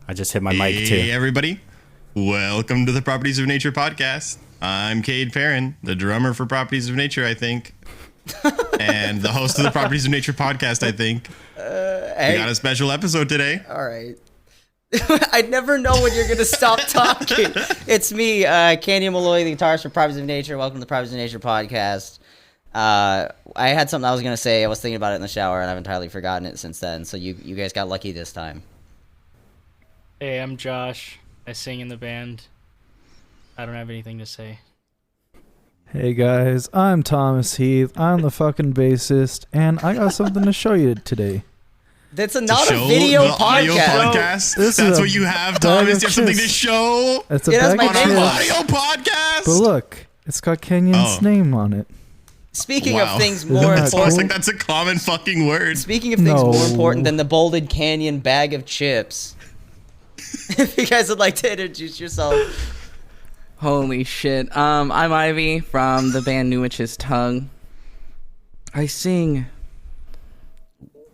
I just hit my mic too. Hey, everybody. Welcome to the Properties of Nature podcast. I'm Cade Perrin, the drummer for Properties of Nature, I think. And the host of the Properties of Nature podcast, I think. Hey. We got a special episode today. All right. I never know when you're going to stop talking. It's me, Canyon Malloy, the guitarist for Properties of Nature. Welcome to the Properties of Nature podcast. I had something I was going to say. I was thinking about it in the shower, and I've entirely forgotten it since then. So you guys got lucky this time. Hey, I'm Josh. I sing in the band. I don't have anything to say. Hey guys, I'm Thomas Heath. I'm the fucking bassist, and I got something to show you today. That's not a video podcast. That's what you have, Thomas. You have something to show. It's a bag of an chips. audio podcast. But look, it's got Kenyon's name on it. Speaking of things more that important, looks like that's a common fucking word. Speaking of things more important than the Bolded Canyon bag of chips, if you guys would like to introduce yourself. Holy shit. I'm Ivy from the band New Witch's Tongue. I sing.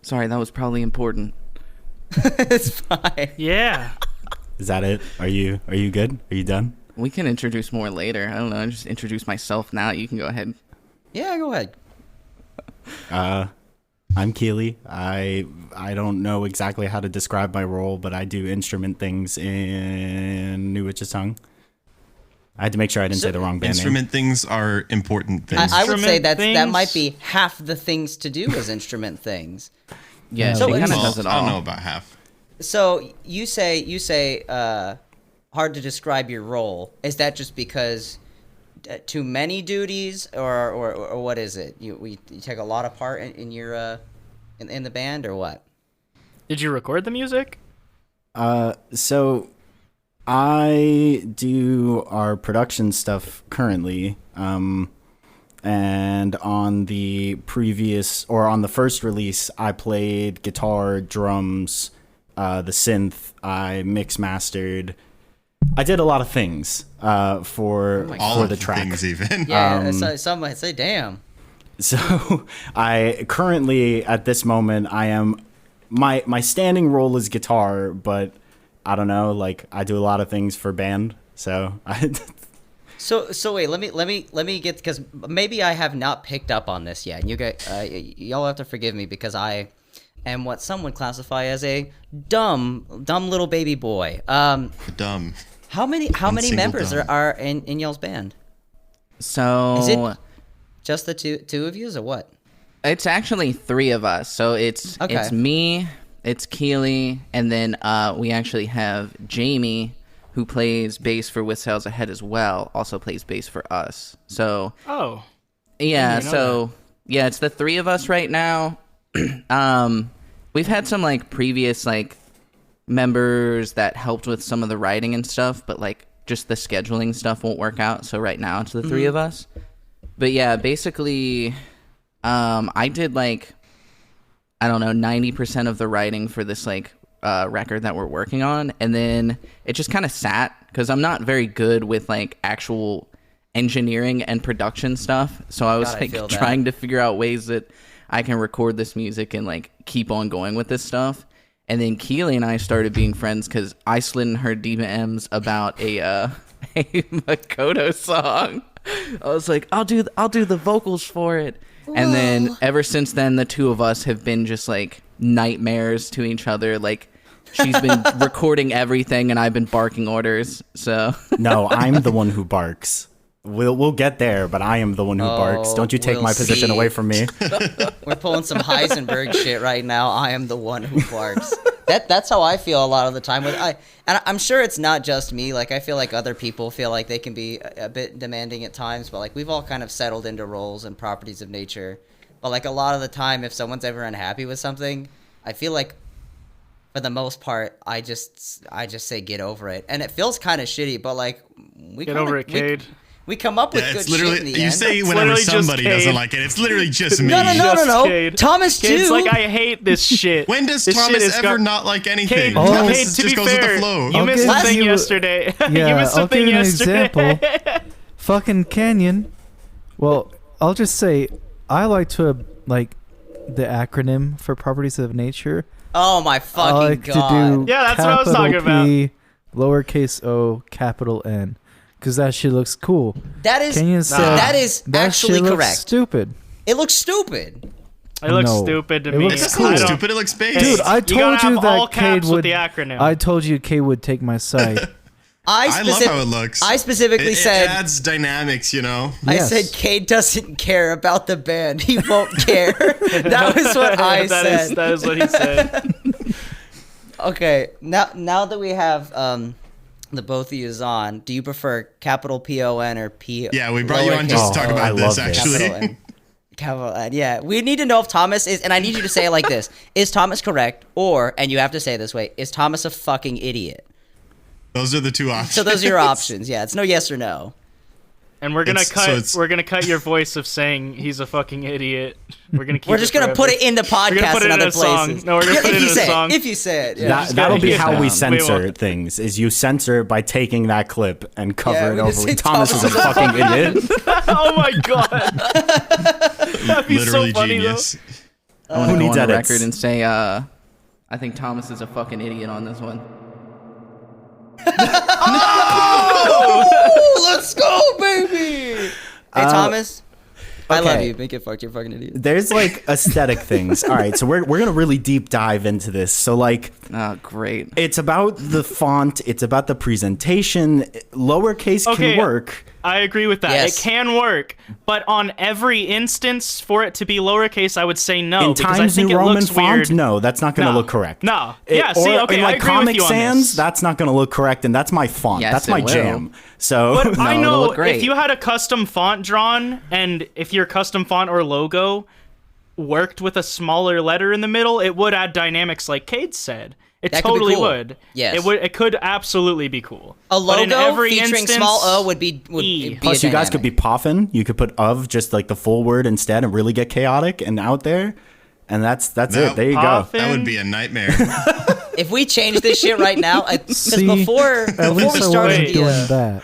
Sorry, that was probably important. It's fine. Yeah. Is that it? Are you good? Are you done? We can introduce more later. I don't know. Just introduce myself now. You can go ahead. Yeah, go ahead. I'm Keely. I don't know exactly how to describe my role, but I do instrument things in New Witch's Tongue. I had to make sure I didn't say the wrong band Instrument things are important things. I would say that things? that might be half the things to do as instrument things. Yeah, So she kind of it's- does it I don't know all. about half. So you say hard to describe your role. Is that just because too many duties, or what is it? You take a lot of part in your in the band, or what? Did you record the music? So I do our production stuff currently. And on the first release, I played guitar, drums, the synth. I mix mastered. I did a lot of things for the track. Things even. Yeah, some might say, "Damn." So I currently, at this moment, I am my standing role is guitar, but I don't know, like I do a lot of things for band. So So wait, let me get, because maybe I have not picked up on this yet. And you guys, y'all have to forgive me because I am what some would classify as a dumb little baby boy. Dumb. How many Single members dumb. are in y'all's band? So Is it just the two of yous, or what? it's actually three of us. So it's me, it's Keely, and then we actually have Jamie, who plays bass for With Sails Ahead as well, also plays bass for us. So Oh. yeah, I didn't know so yeah, it's the three of us right now. We've had some like previous like members that helped with some of the writing and stuff, but like just the scheduling stuff won't work out. So right now it's the three of us. But yeah, basically, I did like, I don't know, 90% of the writing for this like record that we're working on, and then it just kind of sat because I'm not very good with like actual engineering and production stuff. So I was God, I like feel that. trying to figure out ways that I can record this music and like keep on going with this stuff. And then Keely and I started being friends because I slid in her DMs about a Makoto song. I was like, I'll do the vocals for it. And then ever since then, the two of us have been just like nightmares to each other. Like she's been recording everything and I've been barking orders. So no, I'm the one who barks. We'll get there, but I am the one who barks. Don't you take we'll my position see. away from me. We're pulling some Heisenberg shit right now. I am the one who barks. That's how I feel a lot of the time. And I'm sure it's not just me. Like I feel like other people feel like they can be a bit demanding at times. But like we've all kind of settled into roles and Properties of Nature. But like a lot of the time, if someone's ever unhappy with something, I feel like for the most part, I just say get over it. And it feels kind of shitty. But like Get over it, Cade. We come up with Yeah, good it's literally, shit in the you end. say It's whenever literally just somebody doesn't Cade. like it, it's literally just me. No. Just Cade. Thomas too. Cade's like, I hate this shit. When does This shit Thomas is ever gar- not like anything? Cade, Thomas Cade, to just be goes with fair, the flow. you I'll missed give the thing you- yesterday. Yeah, you missed the I'll thing give you an yesterday. example. Fucking Canyon. Well, I'll just say I like to like the acronym for Properties of Nature. Oh my I fucking like god! to do Yeah, that's what I was capital talking P, lowercase o, capital N, because that shit looks cool. That is Kenyon said that is that actually shit looks correct. Stupid. It looks stupid. It looks No. stupid to It me. looks It doesn't cool. look I don't- stupid. It looks based. Dude, I You told gotta you have all that caps Cade with would. the acronym. I told you Cade would take my side. I love how it looks. I specifically it said. adds dynamics, you know. Yes. I said Cade doesn't care about the band. He won't care. That was what I said. That is what he said. Okay, now that we have the both of you on, do you prefer capital P-O-N or P? Yeah, we brought you on just to talk I about love this, this. actually. Capital N. Capital N. Yeah, we need to know if Thomas is, and I need you to say it like this: Is Thomas correct, or, and you have to say it this way, is Thomas a fucking idiot? Those are the two options. So those are your options. Yeah, it's no yes or no. And we're gonna It's- so we're gonna cut your voice of saying he's a fucking idiot. We're gonna keep. We're just gonna put it in the We're gonna podcast put it in in other a song. places. No, we're gonna put it if in you a say song. it. If you say it, yeah. That'll be get how we down. censor won't. things. Is you censor by taking that clip and cover we it just over. say Thomas is a Thomas is a fucking idiot. Oh my god. That'd be Literally so funny genius. I want Who to go needs on the edits? record and say, I think Thomas is a fucking idiot on this one. Oh, let's go, baby. Hey, Thomas. I love okay. you. Make it fucked. You're a fucking idiot. There's like aesthetic things. All right, so we're gonna really deep dive into this. So like, Oh, great. it's about the font. It's about the presentation. Lowercase Okay. can work. I agree with that. Yes. It can work, but on every instance for it to be lowercase, I would say no In because I Times think New it Roman looks font, weird. no, that's not going to No. look correct. No. Yeah, see, okay, in I like agree with Comic you on Sans, this. that's not going to look correct, and that's my font. Yes, that's it my will. jam. So But I it'll know look great. if you had a custom font drawn and if your custom font or logo worked with a smaller letter in the middle, it would add dynamics like Cade said. It That could be totally cool. would. Yes. It would. It could absolutely be cool. A But in logo every featuring instance, small O would be E. be plus, a you guys could be dynamic. poffin. You could put of just like the full word instead, and really get chaotic and out there. And that's No. it. There you go. Poffin. That would be a nightmare. If we change this shit right now, because See, before At we least I started wasn't Wait. doing that.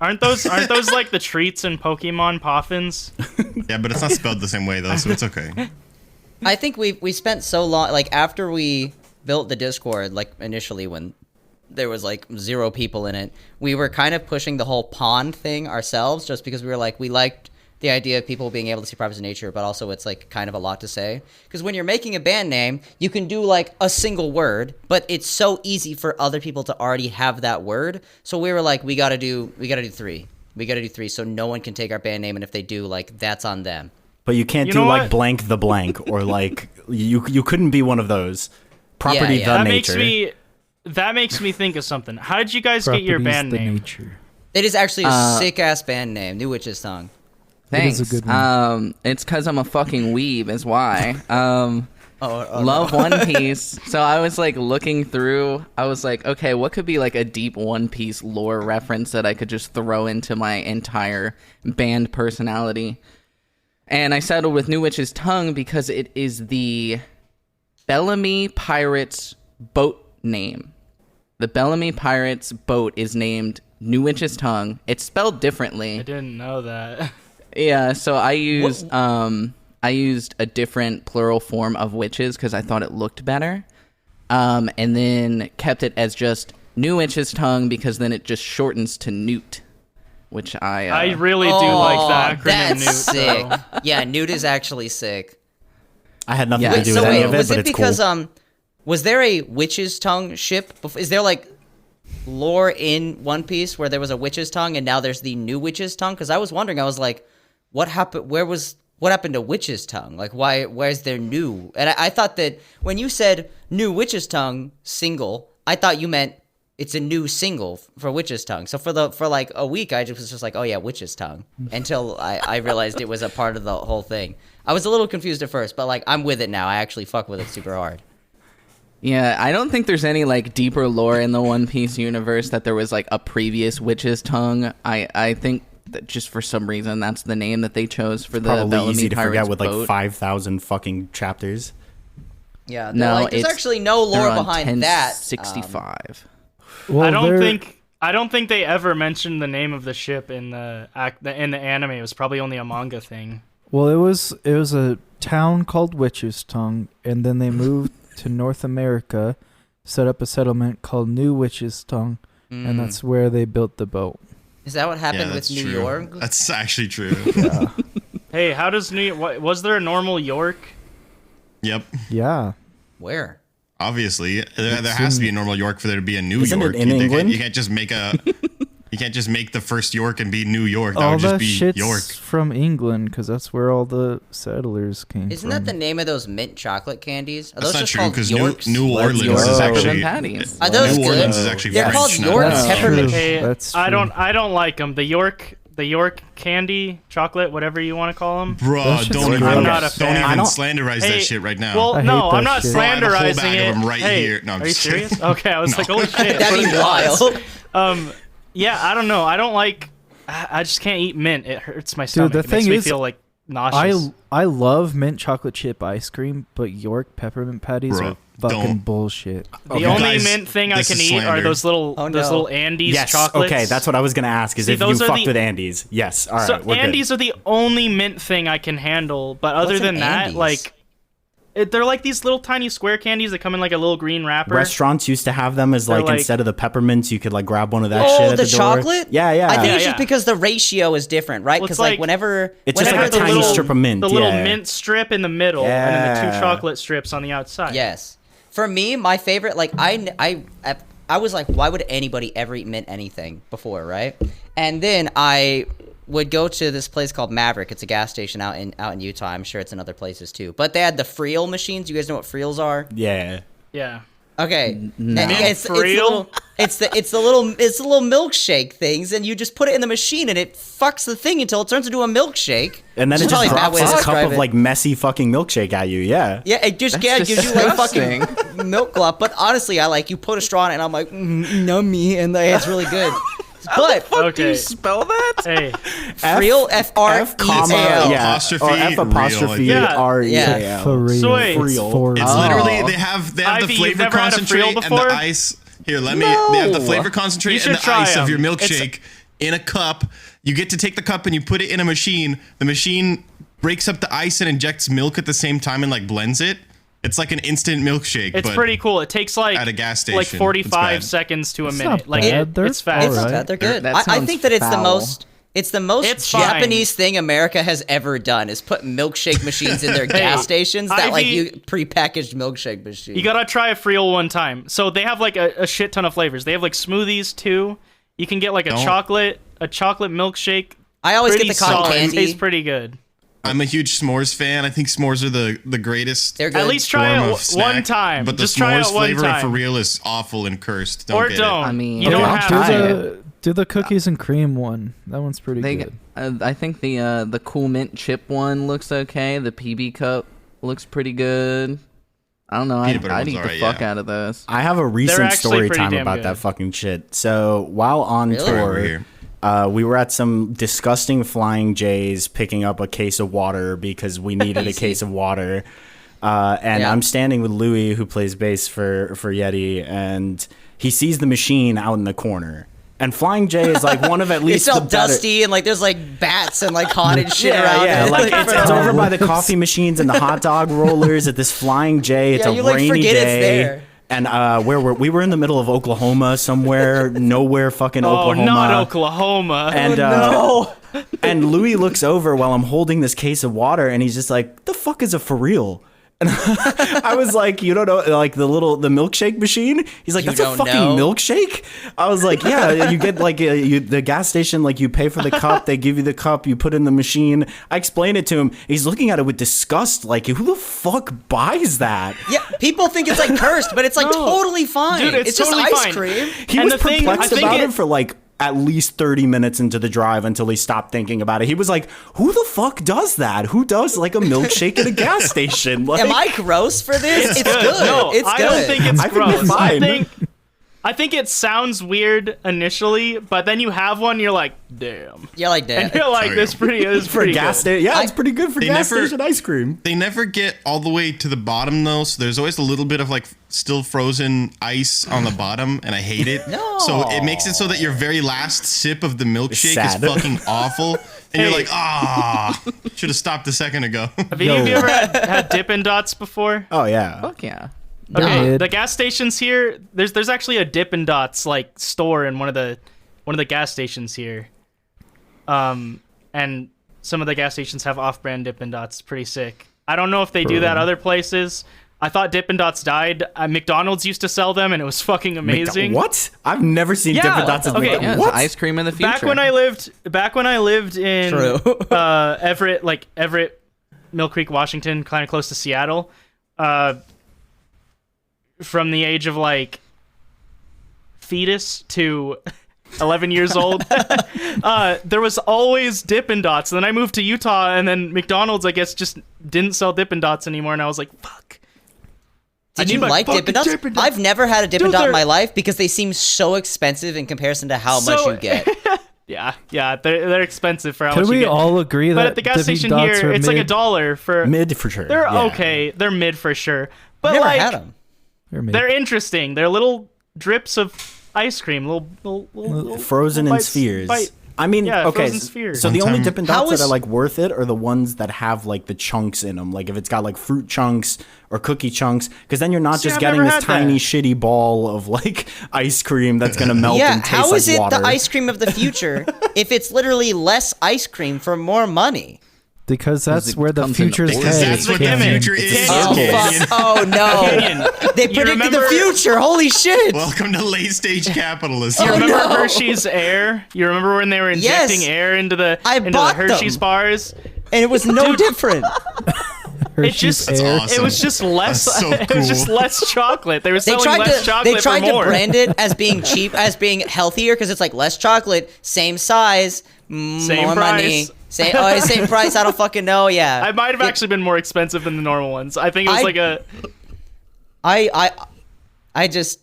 Aren't those like the treats in Pokemon Poffins? Yeah, but it's not spelled the same way though, so it's okay. I think we spent so long, like after we built the Discord, like initially when there was like 0 people in it, we were kind of pushing the whole pond thing ourselves, just because we were like, we liked the idea of people being able to see Properties of Nature, but also it's like kind of a lot to say. Because when you're making a band name, you can do like a single word, but it's so easy for other people to already have that word. So we were like, we gotta do 3. We gotta do 3 so no one can take our band name, and if they do, like that's on them. But you can't You do know like what? blank the blank or like you couldn't be one of those. Property Yeah, yeah. the That nature. makes me think of something. How did you guys get your Properties band the name? nature. It is actually a sick ass band name, New Witch's Tongue. It is Thanks. a good one. It's because I'm a fucking weeb, is why. Oh, Love One Piece. So I was like looking through. I was like, okay, what could be like a deep One Piece lore reference that I could just throw into my entire band personality? And I settled with New Witch's Tongue because it is the Bellamy Pirates boat name. The Bellamy Pirates boat is named New Witch's Tongue. It's spelled differently. I didn't know that. Yeah, so I used a different plural form of witches because I thought it looked better, and then kept it as just New Witch's Tongue because then it just shortens to Newt, which I really do like the acronym that's Newt. sick. though. Yeah, Newt is actually sick. I had nothing Yeah. to Wait, do So with any wait, of it, was but it it's because cool. was there a Witch's Tongue ship? Is there like lore in One Piece where there was a Witch's Tongue and now there's the New Witch's Tongue? Because I was wondering, I was like, what happened? What happened to Witch's Tongue? Like, where's their new? And I thought that when you said New Witch's Tongue single, I thought you meant it's a new single for Witch's Tongue. So for like a week, I just was just like, oh yeah, Witch's Tongue, until I realized it was a part of the whole thing. I was a little confused at first, but like I'm with it now. I actually fuck with it super hard. Yeah, I don't think there's any like deeper lore in the One Piece universe that there was like a previous Witch's Tongue. I think that just for some reason that's the name that they chose for the Probably Bellamy easy to forget Pirates with like boat. 5,000 fucking chapters. Yeah, No, there's it's- actually no They're lore on behind that. 1065. Well, I don't there- think they ever mentioned the name of the ship in the anime. It was probably only a manga thing. Well, it was a town called Witch's Tongue, and then they moved to North America, set up a settlement called New Witch's Tongue, and that's where they built the boat. Is that what happened with that's New true. York? That's actually true. Yeah. Hey, how does New York? Was there a normal York? Yep. Yeah. Where? Obviously, there has to be a normal York for there to be a New Isn't York. it in You England? can't just make a. You can't just make the first York and be New York. That All would just that be shit's York. from England because that's where all the settlers came Isn't from. that the name of those mint chocolate candies? Are That's those not just true called because Yorks? New Let's Orleans go. is actually Peppermint patties. Are those New good? Orleans is actually They're French. called not York Dutch. peppermint. Hey, That's I true. don't like them. The York candy, chocolate, whatever you want to call them. Bro, That's just don't even, gross. I'm not a don't fan. even I don't- slanderize Hey, that shit right now. Well, I no, hate that I'm not shit. Bro, I have a whole slanderizing bag it. of 'em right Hey, here. No, I'm are you just kidding. serious? Okay, I was like, holy shit. That'd be wild. Yeah, I don't know. I don't like. I just can't eat mint. It hurts my stomach. the It makes thing me is, feel like nauseous. I love mint chocolate chip ice cream, but York peppermint patties Bro, are fucking don't. bullshit. The Okay, only guys, mint thing I this can is eat are slander. those little Oh, those no. little Andes Yes. chocolates. Okay, that's what I was gonna ask. Is See, if you those are fucked the- with Andes? Yes. All right. So we're Andes good. are the only mint thing I can handle. But other What's an than that, Andes? like, they're like these little tiny square candies that come in like a little green wrapper. Restaurants used to have them as They're like, like- instead of the peppermints, you could like grab one of that Oh, shit at the the door. chocolate? Yeah, yeah. I think Yeah, it's just yeah. because the ratio is different, right? Well, Because it's like like- whenever It's just whenever like a the tiny little, strip of mint. The little yeah. mint strip in the middle, and then the two Yeah. chocolate strips on the outside. Yes. For me, my favorite, like I was like, why would anybody ever eat mint anything before, right? And then I would go to this place called Maverick. It's a gas station out in Utah. I'm sure it's in other places too. But they had the Friel machines. You guys know what Friels are? Yeah. Yeah. Okay. No. And it's the Friel? little milkshake things, and you just put it in the machine, and it fucks the thing until it turns into a milkshake. And then Which it is just probably a bad drops way to this cup describe of it. like messy fucking milkshake at you. Yeah. Yeah, it just That's gives you like disgusting. fucking milk glop. But honestly, I like you put a straw in it, and I'm like, nummy, and like, it's really good. But Do you Okay. spell that? Hey. Friel, F comma F-R-E-A-L. yeah, Apostrophe, or F apostrophe real, I think. R E Yeah. A L. For real. So wait, For It's real. literally they have the Ivy, you've flavor never had a concentrate Friel and the before? ice. Here, let me. They have the flavor You concentrate should and the try ice of your 'em. milkshake in a cup. You get to take the cup and you put it in a machine. The machine breaks up the ice and injects milk at the same time and like blends it. It's like an instant milkshake. It's but pretty cool. It takes like at a gas like station. 45 It's bad. seconds to a It's minute. not Like bad. They're it's fast. It's not Alright. bad. They're good. That I sounds think that it's the foul. most. It's the most It's fine. Japanese thing America has ever done is put milkshake machines in their gas stations. That like Ivy- you prepackaged milkshake machine. You gotta try a Friel one time. So they have like a shit ton of flavors. They have like smoothies too. You can get like a Don't- chocolate milkshake. I always get Pretty the cotton solid. candy. Tastes pretty good. I'm a huge s'mores fan. I think s'mores are the greatest. They're good. At least try form it of snack, one time. But the Just try it s'mores one flavor time. for real is awful and cursed. Don't Or get don't. I mean- you don't Okay, have try to. Do the cookies and cream one. That one's pretty good. I think the cool mint chip one looks okay. The PB cup looks pretty good. I don't know. Peanut butter I'd one's eat the alright, fuck yeah. out of those. I have a recent actually story pretty time damn about good. that fucking shit. So while on Really? Over tour, here. we were at some disgusting Flying J's picking up a case of water because we needed a case of water. And Yeah. I'm standing with Louis, who plays bass for Yeti, and he sees the machine out in the corner. And Flying J is like one of at least It's all the better- dusty and like there's like bats and like haunted shit Yeah, around yeah, it. like it's over by the coffee machines and the hot dog rollers at this Flying J. It's Yeah, a you, like, rainy forget it's day. there. And we were in the middle of Oklahoma somewhere, nowhere fucking Oh, Oklahoma. not Oklahoma. And no. and Louis looks over while I'm holding this case of water, and he's just like, "The fuck is a for real?" And I was like, "You don't know, like the milkshake machine?" He's like, You "That's a don't fucking know? milkshake." I was like, "Yeah, you get like the gas station, like you pay for the cup, they give you the cup, you put in the machine." I explained it to him. He's looking at it with disgust, like, "Who the fuck buys that?" Yeah, people think it's like cursed, but it's like No. totally fine. Dude, it's just totally ice fine. cream. He And was the thing- perplexed I think about it- it for like at least 30 minutes into the drive until he stopped thinking about it. He was like, "Who the fuck does that? Who does like a milkshake at a gas station?" Like, Am I gross for this? It's good. No, It's I good. don't think it's I think you're gross. fine. I think it sounds weird initially, but then you have one, you're like, damn. You're like And that. you're like, Sorry. this pretty is for pretty gas good. station? Yeah, it's pretty good for They gas never- station ice cream. They never get all the way to the bottom though, so there's always a little bit of like still frozen ice on the bottom, and I hate it. No. So it makes it so that your very last sip of the milkshake Sad. is fucking awful, and you're Hey. like, should have stopped a second ago. Have you ever had Dippin' Dots before? Oh yeah. Fuck yeah. Okay, mid. the gas stations here. There's actually a Dippin' Dots like store in one of the gas stations here. And some of the gas stations have off-brand Dippin' Dots. Pretty sick. I don't know if they do that other places. I thought Dippin' Dots died. McDonald's used to sell them, and it was fucking amazing. What? I've never seen Yeah, Dippin' Dots. okay. Yeah, it's What? ice cream in the future. Back when I lived in True. Everett, Mill Creek, Washington, kind of close to Seattle. From the age of like fetus to 11 years old, there was always Dippin' Dots. And then I moved to Utah, and then McDonald's, I guess, just didn't sell Dippin' Dots anymore. And I was like, fuck. Did I you need my like fucking Dippin' Dots? Dippin' Dots. I've never had a Dippin' Dude, Dot in they're- my life because they seem so expensive in comparison to how much you get. Yeah, they're expensive for how Can much you we get. all agree that But at the gas Dippin' station Dots here, are it's like mid? $1 for Mid for sure. They're yeah. okay. They're mid for sure. But I've never like had them. They're mid. they're interesting. They're little drips of ice cream, little Frozen in bites- spheres. bite- I mean, Yeah, okay. frozen spheres. So the One only time- Dippin' How Dots is- that are like worth it are the ones that have like the chunks in them. Like if it's got like fruit chunks or cookie chunks, because then you're not See, just I've getting never this had tiny that. shitty ball of like ice cream that's gonna melt Yeah, and taste how like is it water. the ice cream of the future if it's literally less ice cream for more money? Because that's it where the comes in future's the- Because headed. that's what the Gimmick. future It's is. a Oh, Yes. fuck. Oh no. They predicted the remember- future. Holy shit. Welcome to late stage capitalism. You remember no. Hershey's Air? You remember when they were injecting Yes. air into the I bought Hershey's them. bars? And it was no different. Hershey's just- That's Air. awesome. It was just less. That's so It was just cool. less chocolate. They were They selling tried less to chocolate they tried for to more. brand it as being cheap, as being healthier because it's like less chocolate, same size, Same more money. price. Same price. I don't fucking know. Yeah. I might have actually been more expensive than the normal ones. I think it was I- like a. I just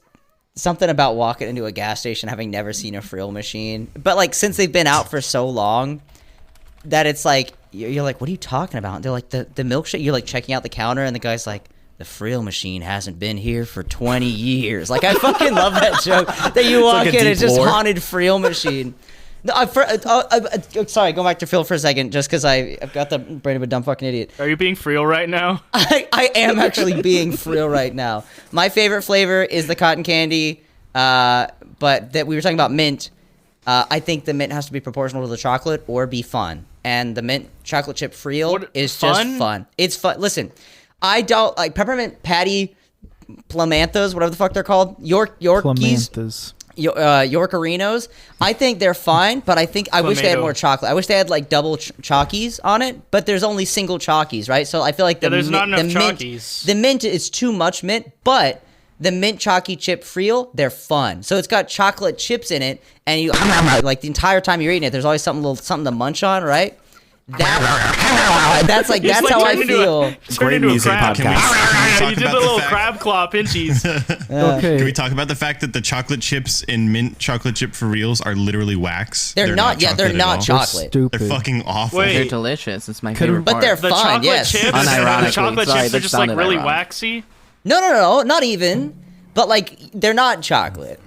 something about walking into a gas station having never seen a frill machine, but like since they've been out for so long, that it's like you're like, what are you talking about? And they're like the milkshake. You're like checking out the counter, and the guy's like, the frill machine hasn't been here for 20 years. Like I fucking love that joke that you walk like a in, deep it's just lore. haunted frill machine. No, sorry, go back to Phil for a second, just because I've got the brain of a dumb fucking idiot. Are you being real right now? I am actually being frill right now. My favorite flavor is the cotton candy, but that we were talking about mint. I think the mint has to be proportional to the chocolate or be fun. And the mint chocolate chip frill What- is fun? just fun. It's fun. Listen, I don't like peppermint patty plamanthas, whatever the fuck they're called. Yorkies. Clementhas. Yorkerinos. I think they're fine, but I wish they had Clamato. more chocolate. I wish they had like double chalkies on it, but there's only single chalkies, right? So I feel like there's not enough the mint, chalkies. the mint is too much mint, but the mint chalky chip frill, they're fun. So it's got chocolate chips in it, and you like the entire time you're eating it, there's always something to munch on, right? That's It's like how I turned into feel. Turned Great into a music crab. Can we, podcast. can we You talk did the about little the fact, crab claw pinchies. Okay. Can we talk about the fact that the chocolate chips in mint chocolate chip for reals are literally wax? They're not. Yeah, they're chocolate at not all. They're chocolate. stupid. They're fucking awful. Wait. They're delicious. It's my Could've- favorite But part. they're The fun. chocolate Yes. chips, Unironically, the chocolate sorry, chips are that just like sounded really ironic. waxy. No, not even. But like they're not chocolate.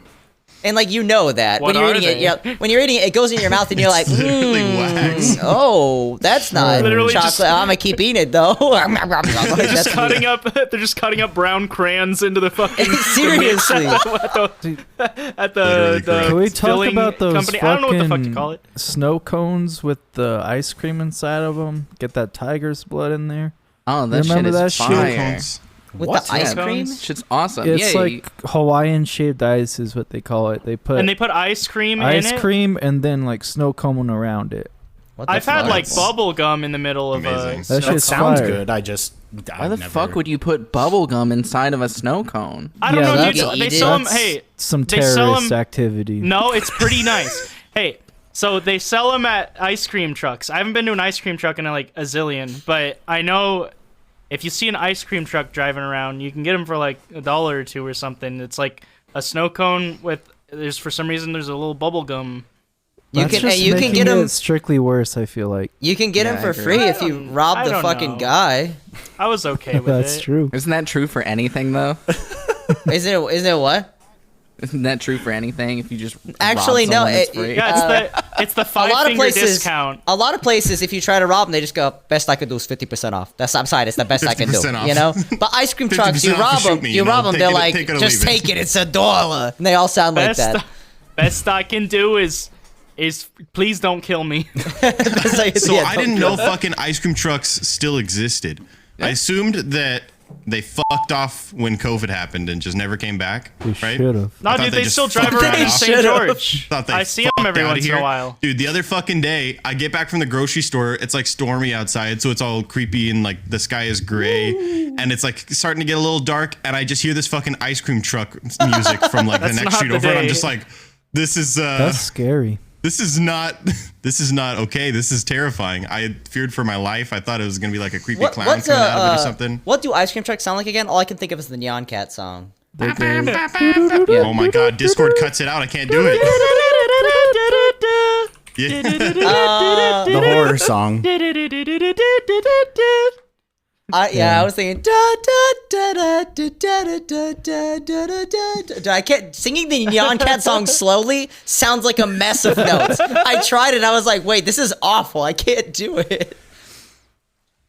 And like you know that What when you're are eating it, they? yeah, when you're eating it, it goes in your mouth and you're like, It's literally wax. oh, that's not Literally chocolate. just- I'm gonna keep eating it though. They're just cutting up. They're just cutting up brown crayons into the fucking Seriously. at Literally the correct. Can we talk filling about those company. I don't know what the fuck to fucking call it. snow cones with the ice cream inside of them? Get that tiger's blood in there. Oh, that shit Remember is that shit? fire. Cones. With What? the ice Yeah. cream. Shit's awesome. It's yeah, like Hawaiian shaped ice is what they call it. They put And they put ice cream in ice it. cream and then like snow cone around it. What the I've had fuck? like bubble gum in the middle of Amazing. a. That That shit's sounds fire. good. why the fuck would you put bubble gum inside of a snow cone? I don't Yeah, know, that's- dude. They Eat sell it. them. Hey, Some They sell terrorist 'em- activity. no, it's pretty nice. Hey, so they sell them at ice cream trucks. I haven't been to an ice cream truck in like a zillion, but I know if you see an ice cream truck driving around, you can get them for like $1 or $2 or something. It's like a snow cone with. There's for some reason there's a little bubble gum. You That's can just you can making get them. it strictly worse. I feel like You can get Yeah, them I for agree. free if I you don't- rob I the don't fucking know. guy. I was okay with that's it. true. Isn't that true for anything though? Isn't it what? Isn't that true for anything? If you just Actually, rob no, someone, it's free? Yeah, it's the a five lot of finger places, discount. a lot of places, if you try to rob them, they just go, "Best I could do is 50% off." I'm sorry, it's the best I can do. 50% off. You know. But ice cream trucks, 50% you off rob or shoot them, me, you rob them. take They're it- like, take it or "Just leave it." take it. It's $1." And they all sound like that. Best I can do is please don't kill me. So Yeah, I don't didn't go. know fucking ice cream trucks still existed. I assumed that they fucked off when COVID happened and just never came back. They right? should have. No, I thought dude, they they just still drive fucked around right in off. St. George. Thought they I see them fucked every outta once in here. a while. Dude, the other fucking day, I get back from the grocery store. It's like stormy outside, so it's all creepy and like the sky is gray, and it's like starting to get a little dark. And I just hear this fucking ice cream truck music from like the That's next not street the over, and I'm day. just like, this is That's scary. this is not okay. This is terrifying. I feared for my life. I thought it was gonna be like a creepy clown coming out of it or something. What do ice cream trucks sound like again? All I can think of is the Neon Cat song. Oh my god, Discord cuts it out. I can't do it. Yeah. The horror song. I was thinking da da da da da da da da da da da. I can't singing the Neon Cat song slowly sounds like a mess of notes. I tried it. I was like, wait, this is awful. I can't do it.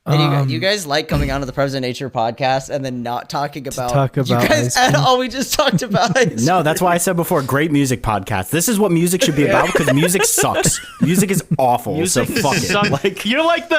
And you guys like coming onto the President Nature podcast and then not talking about talk you about guys ice at cream. all. We just talked about ice No, that's why I said before, great music podcast. This is what music should be about because music sucks. Music is awful. so fuck suck. it. Like, You're like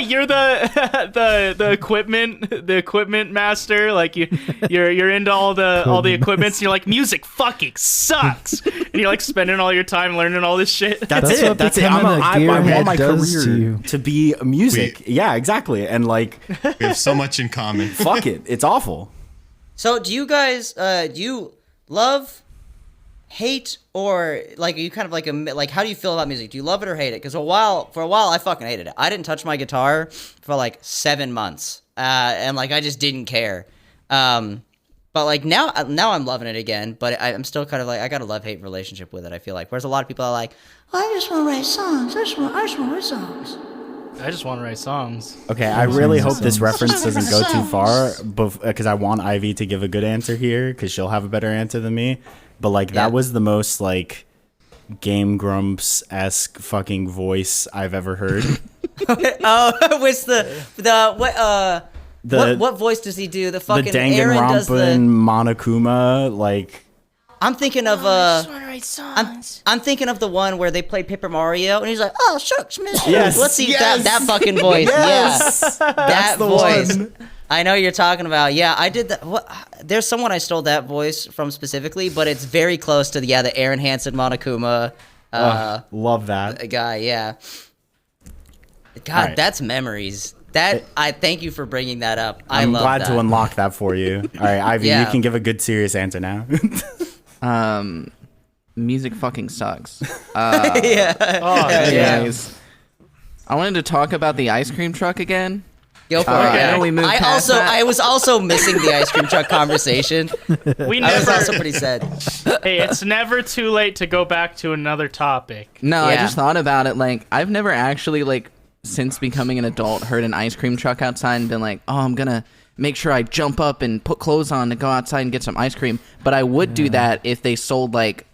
you're the equipment master. Like you're into all the equipments. And you're like, music fucking sucks, and you're like spending all your time learning all this shit. that's That's it. what That's it. becoming a I gearhead want my does to career you. to be music. Yeah, exactly. And like, We have so much in common. fuck it. It's awful. So do you guys do you love, hate, or like are you kind of like how do you feel about music? Do you love it or hate it? Because for a while I fucking hated it. I didn't touch my guitar for like 7 months, and like I just didn't care. But like now I'm loving it again. But I'm still kind of like I got a love-hate relationship with it. I feel like whereas a lot of people are like, I just want to write songs. I just want to write songs. I just want to write songs. Okay, I really hope this reference doesn't go too far because I want Ivy to give a good answer here because she'll have a better answer than me. But like Yeah. that was the most like Game Grumps-esque fucking voice I've ever heard. Oh, what's The what voice does he do? The the fucking Aaron does Danganronpa the. Monokuma, like I'm thinking of I'm thinking of the one where they play Paper Mario and he's like, oh shucks, miss. Yes, Let's see yes. that fucking voice. Yes. Yeah, that the voice. one. I know you're talking about. Yeah, I did that. What? There's someone I stole that voice from specifically, but it's very close to the Aaron Hansen Monokuma love that. guy. Yeah. God, All right. that's memories. I thank you for bringing that up. I'm love glad that. to unlock that for you. All right, Ivy, Yeah. you can give a good serious answer now. Music fucking sucks. Yeah. Oh, Anyways, I wanted to talk about the ice cream truck again. Go for it. I Yeah. know we moved past that. I was also missing the ice cream truck conversation. we I was never. also pretty sad. Hey, it's never too late to go back to another topic. No, I Yeah. just thought about it. Like, I've never actually, like, since becoming an adult, heard an ice cream truck outside and been like, oh, I'm gonna make sure I jump up and put clothes on to go outside and get some ice cream. But I would do that if they sold, like,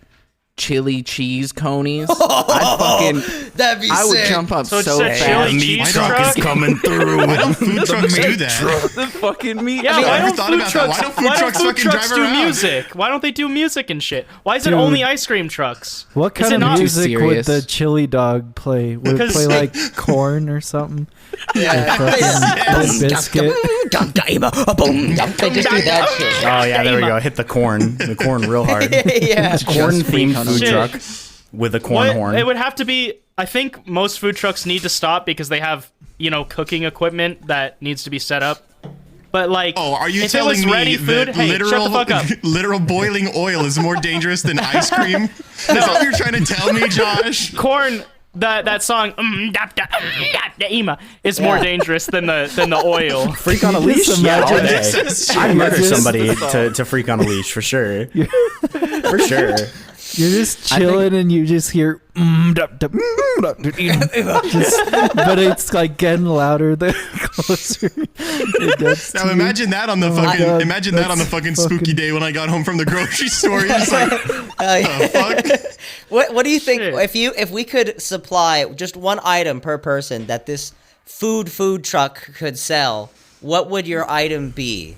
chili cheese conies. That'd be I would sick. jump up So so, it's a fast. chili cheese truck. coming through. Why don't food trucks do that? The fucking meat. Yeah, I why never don't thought food about that. trucks? Why don't food Why don't trucks food fucking trucks drive do around? music? Why don't they do music and shit? Why is it Dude. only ice cream trucks? What Is kind it of not- music Too would serious. the chili dog play? Would it Because- play like corn or something? Yeah. Limp Biscuit. They just do that shit. Oh yeah, there we go. Hit the corn real hard. Yeah. Corn themed food Shit. truck with a corn horn. It would have to be. I think most food trucks need to stop because they have cooking equipment that needs to be set up. But like, Oh, are you if telling it was me ready food, that hey, literal, shut the fuck up. literal boiling oil is more dangerous than ice cream? Is that what you're trying to tell me, Josh? Corn. That song is more dangerous than the oil. Freak on a leash? Just Yeah, all imagine- day. I'd murder somebody to freak on a leash for sure. For sure. You're just chilling and you just hear, but it's like getting louder the closer it gets to Now you. imagine that on the fucking spooky day when I got home from the grocery store. You're just like, fuck. What do you think Shit. if we could supply just one item per person that this food truck could sell, what would your item be?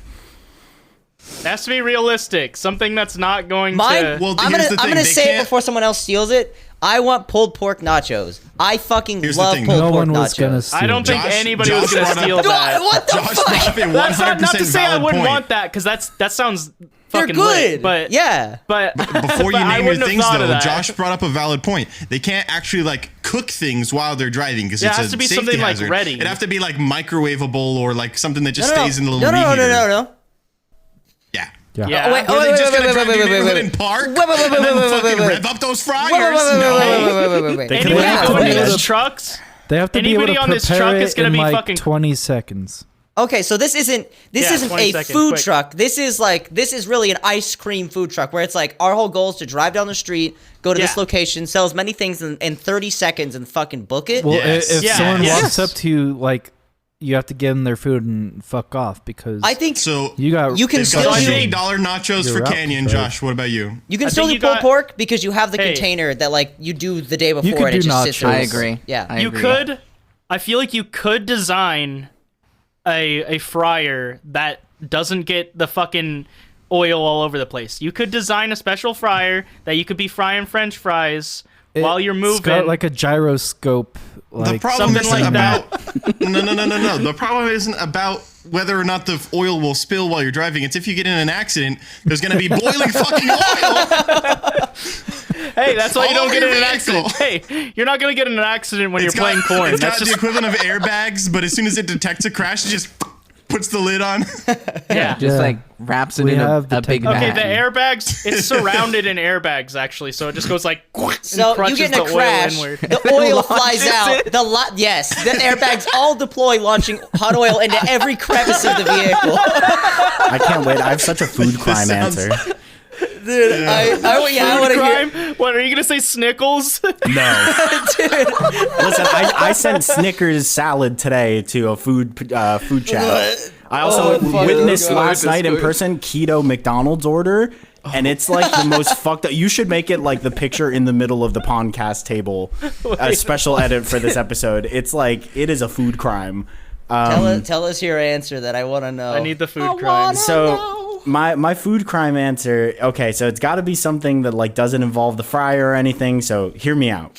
It has to be realistic. Something that's not going Mine. to. Well, I'm here's gonna the thing, I'm gonna they say it can't- before someone else steals it. I want pulled pork nachos. I fucking Here's the love thing, pulled No pork one was gonna nachos. steal I don't think Josh- anybody Josh was going to brought up- steal What, that. what the Josh fuck? brought up a 100% That's not to say I valid wouldn't point. want that, because that sounds They're fucking good. lit. But yeah. but Before you but I name your wouldn't have things, thought of though, that. Josh brought up a valid point. They can't actually like cook things while they're driving because Yeah, it it's has a to be safety something, like, hazard. ready. It'd have to be like microwavable or like something that just No, stays in the little no, no, reheater. no. Yeah. Yeah. Oh, wait, Or are they just gonna drive to your wait, neighborhood wait. and park Wait, wait, wait, and then wait, wait, fucking wait, wait. rev up those fryers? Wait, wait, wait, No. wait. They can Anybody Yeah, on yeah. these trucks? They have to be able Anybody to on this prepare truck it is gonna in be like fucking- 20 seconds. Okay, so this isn't Yeah, 20 a seconds, food quick. truck. This is really an ice cream food truck where it's like our whole goal is to drive down the street, go to this Yeah. location, sell as many things in 30 seconds and fucking book it. Well, Yes. if Yeah, someone yes. walks up to you, like, you have to give them their food and fuck off because I think So you got you can they've still got I do think- $80 nachos You're for out, Canyon. right? Josh, what about you? you can I still think do you pulled got- pork because you have the Hey. container that like you do the day You before could and it do just sits nachos. there. I agree. Yeah. I You agree. could. I feel like you could design a fryer that doesn't get the fucking oil all over the place. You could design a special fryer that you could be frying French fries while you're It's moving. got like a gyroscope. The Like, problem something isn't like about no. The problem isn't about whether or not the oil will spill while you're driving. It's if you get in an accident, there's gonna be boiling fucking oil. Hey, that's why you all don't over get in your an accident. Hey, you're not gonna get in an accident when It's you're playing got- corn. It's That's got just the equivalent of airbags, but as soon as it detects a crash, it just puts the lid on. yeah. Just Yeah. like wraps it We in have the a big Okay, bag. the airbags, it's surrounded in airbags actually, so it just goes like So and crunches you get in a the crash, oil inward. the oil flies Launches out. it. Yes, the airbags all deploy, launching hot oil into every crevice of the vehicle. I can't wait. I have such a food crime sounds- answer. Dude, I want to hear. Crime? What are you gonna say? Snickles? No. Listen, I sent Snickers salad today to a food chat. I also fuck. witnessed Oh, last God. night in person keto McDonald's order, and it's like the most fucked up. You should make it like the picture in the middle of the podcast table, a special edit for this episode. It's like it is a food crime. Tell us your answer that I want to know. I need the food crime. So my food crime answer, okay, so it's got to be something that like doesn't involve the fryer or anything. So hear me out.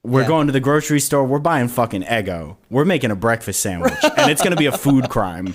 We're Yeah. going to the grocery store. We're buying fucking Eggo. We're making a breakfast sandwich, and it's gonna be a food crime.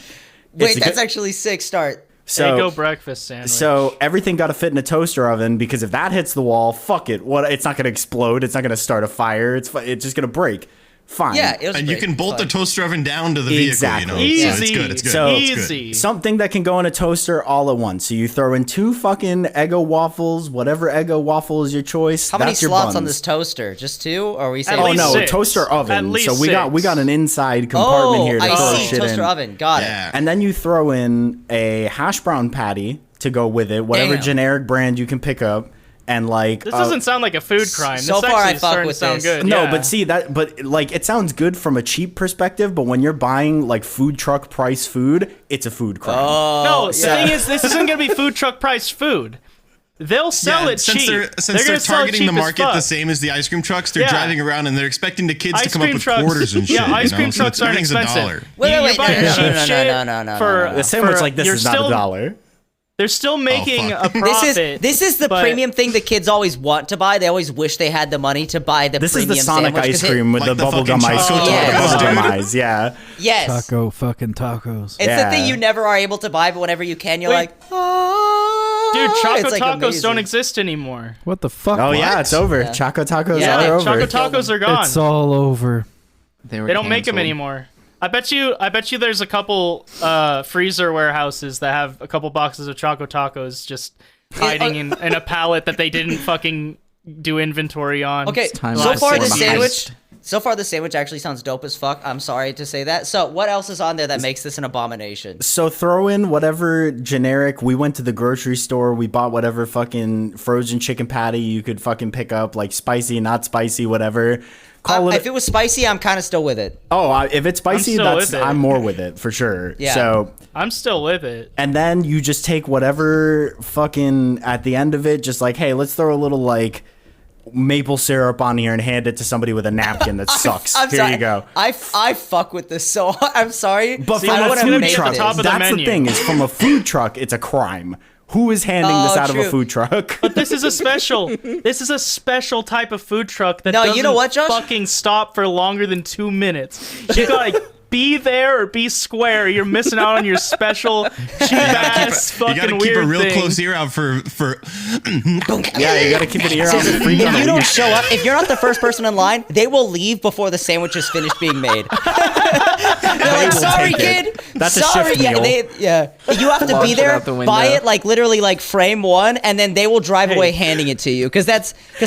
Wait, It's that's go- actually sick. Start. so Eggo breakfast sandwich. so everything got to fit in a toaster oven because if that hits the wall, fuck it. What? It's not gonna explode. It's not gonna start a fire. It's just gonna break. Fine. Yeah, it was And you great. can bolt the Fun. toster oven down to the vehicle, Exactly. you know? So Easy. it's good. It's good. So- it's good. Easy. Something that can go in a toaster all at once. So you throw in 2 fucking Eggo waffles, whatever Eggo waffle is your choice. How many that's your slots on buns. this toaster? Just 2, or are we saying? At Oh least no, 6. toaster At oven. least So we got 6. an inside compartment here to I throw see. shit Toaster in. oven. Got Yeah. it. And then you throw in a hash brown patty to go with it, whatever Damn. generic brand you can pick up, and like This doesn't sound like a food crime. so this far I actually is fuck starting with to sound this. good. No, yeah. but see like it sounds good from a cheap perspective, but when you're buying like food truck price food, it's a food crime. no. The thing is, this isn't gonna be food truck price food. They'll sell it since cheap. they're gonna sell it targeting cheap the as market fuck. the same as the ice cream trucks, they're Yeah. driving around and they're expecting the kids to Ice come up cream with trucks. quarters and shit. Yeah, ice you cream know? trucks So aren't everything's expensive. $1. Wait, You're wait, buying no, cheap no, no, shit no, for The sandwich like this you're is not still- $1. They're still making fuck. a profit. This is the but- premium thing that kids always want to buy. They always wish they had the money to buy the This is premium the Sonic sandwich, ice 'cause it- cream with Like the the bubblegum fucking ice cream. Choco Yeah, Tacos, bubblegum dude. eyes, yeah. Yes. taco fucking tacos. It's Yeah. the thing you never are able to buy, but whenever you can, you're Wait. like, oh. Dude, Choco It's, like, Tacos amazing. don't exist anymore. What the fuck? Oh yeah, it's over. Yeah. Choco tacos Yeah, are over. Choco Tacos are gone. It's all over. They They don't make them anymore. I bet you there's a couple freezer warehouses that have a couple boxes of Choco Tacos just hiding in a pallet that they didn't fucking do inventory on. Okay, time so to far perform this a sandwich, heist. So far, the sandwich actually sounds dope as fuck. I'm sorry to say that. So, what else is on there that makes this an abomination? So throw in whatever generic. We went to the grocery store. We bought whatever fucking frozen chicken patty you could fucking pick up, like spicy, not spicy, whatever. If it was spicy, I'm kind of still with it. If it's spicy, I'm more with it for sure. Yeah. So I'm still with it. and then you just take whatever fucking at the end of it, just like, hey, let's throw a little like maple syrup on here and hand it to somebody with a napkin that sucks. I'm Here sorry. you go. I fuck with this so I'm sorry. But See, from that's a gonna food be at the truck, top of the that's the menu. thing, is from a food truck, it's a crime. Who is handing this out of a true. food truck? But this is a special type of food truck that No, doesn't you know what, Josh? fucking stop for longer than 2 minutes. You gotta be there or be square. You're missing out on your special cheap ass You fucking gotta weird keep a real thing. close ear out for Yeah, you gotta keep an ear on the free If you don't show up, if you're not the first person in line, they will leave before the sandwich is finished being made. They're like, will sorry, take it. kid. That's a sorry. shift meal. You have to Launch be it there, out the window. buy it like literally like frame one, and then they will drive away handing it to you. Because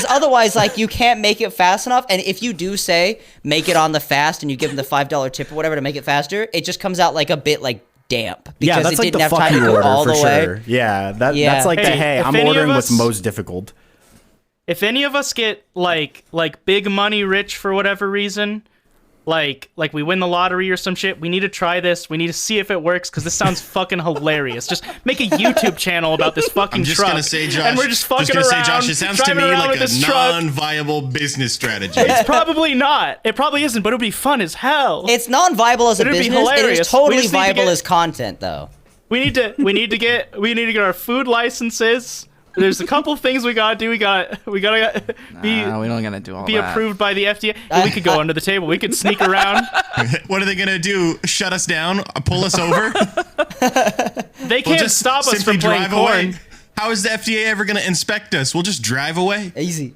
otherwise, like, you can't make it fast enough. And if you do say make it on the fast and you give them the $5 tip or whatever to make it faster, it just comes out like a bit like damp because Yeah, that's it like didn't the have time fuck to you cook order all for the way. sure. Yeah, Yeah. that's like Hey, if I'm any of ordering what's us- most difficult. If any of us get like big money rich for whatever reason, like we win the lottery or some shit, we need to try this. We need to see if it works because this sounds fucking hilarious. Just make a YouTube channel about this fucking I'm just truck. gonna say, Josh. And we're just fucking gonna around. say, Josh, it sounds to driving me around like with a this truck. non-viable business strategy. Probably not. It probably isn't, but it would be fun as hell. It's non-viable as a It'd be business. It hilarious. is totally We just need to viable get- as content, though. We need to get our food licenses. There's a couple things we gotta do. We gotta be we don't gotta do all be that. approved by the FDA. We could go under the table. We could sneak around. What are they gonna do? Shut us down? Pull us over? They can't just stop us simply from playing drive corn. away. How is the FDA ever gonna inspect us? We'll just drive away. Easy.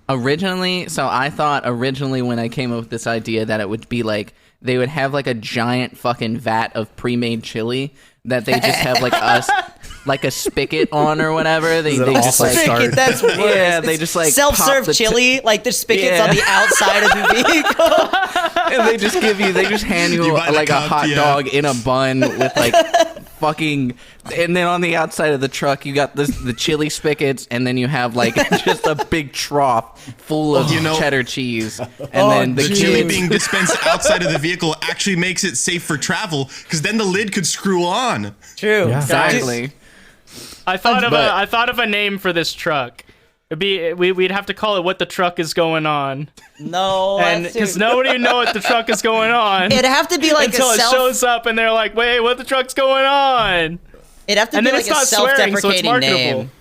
I thought originally when I came up with this idea that it would be like they would have like a giant fucking vat of pre-made chili that they just have like like a spigot on or whatever. They just like Spigot, that's worse. Yeah, they just, like, self-serve pop the chili, like the spigots Yeah. on the outside of the vehicle. and they just hand you, You buy the like a cup, hot yeah. dog in a bun with like fucking, and then on the outside of the truck you got the chili spigots, and then you have like just a big trough full of cheddar cheese, and then The chili kids- being dispensed outside of the vehicle actually makes it safe for travel because then the lid could screw on. True. Yeah. exactly. I thought But- of a name for this truck. It'd be we'd have to call it "What the Truck Is Going On," No, and because nobody would know what the truck is going on it'd have to be like until a it self. shows up, and they're like, "Wait, what the truck's going on?" It'd have to and be then like it's a not swearing, so it's self-deprecating marketable. name.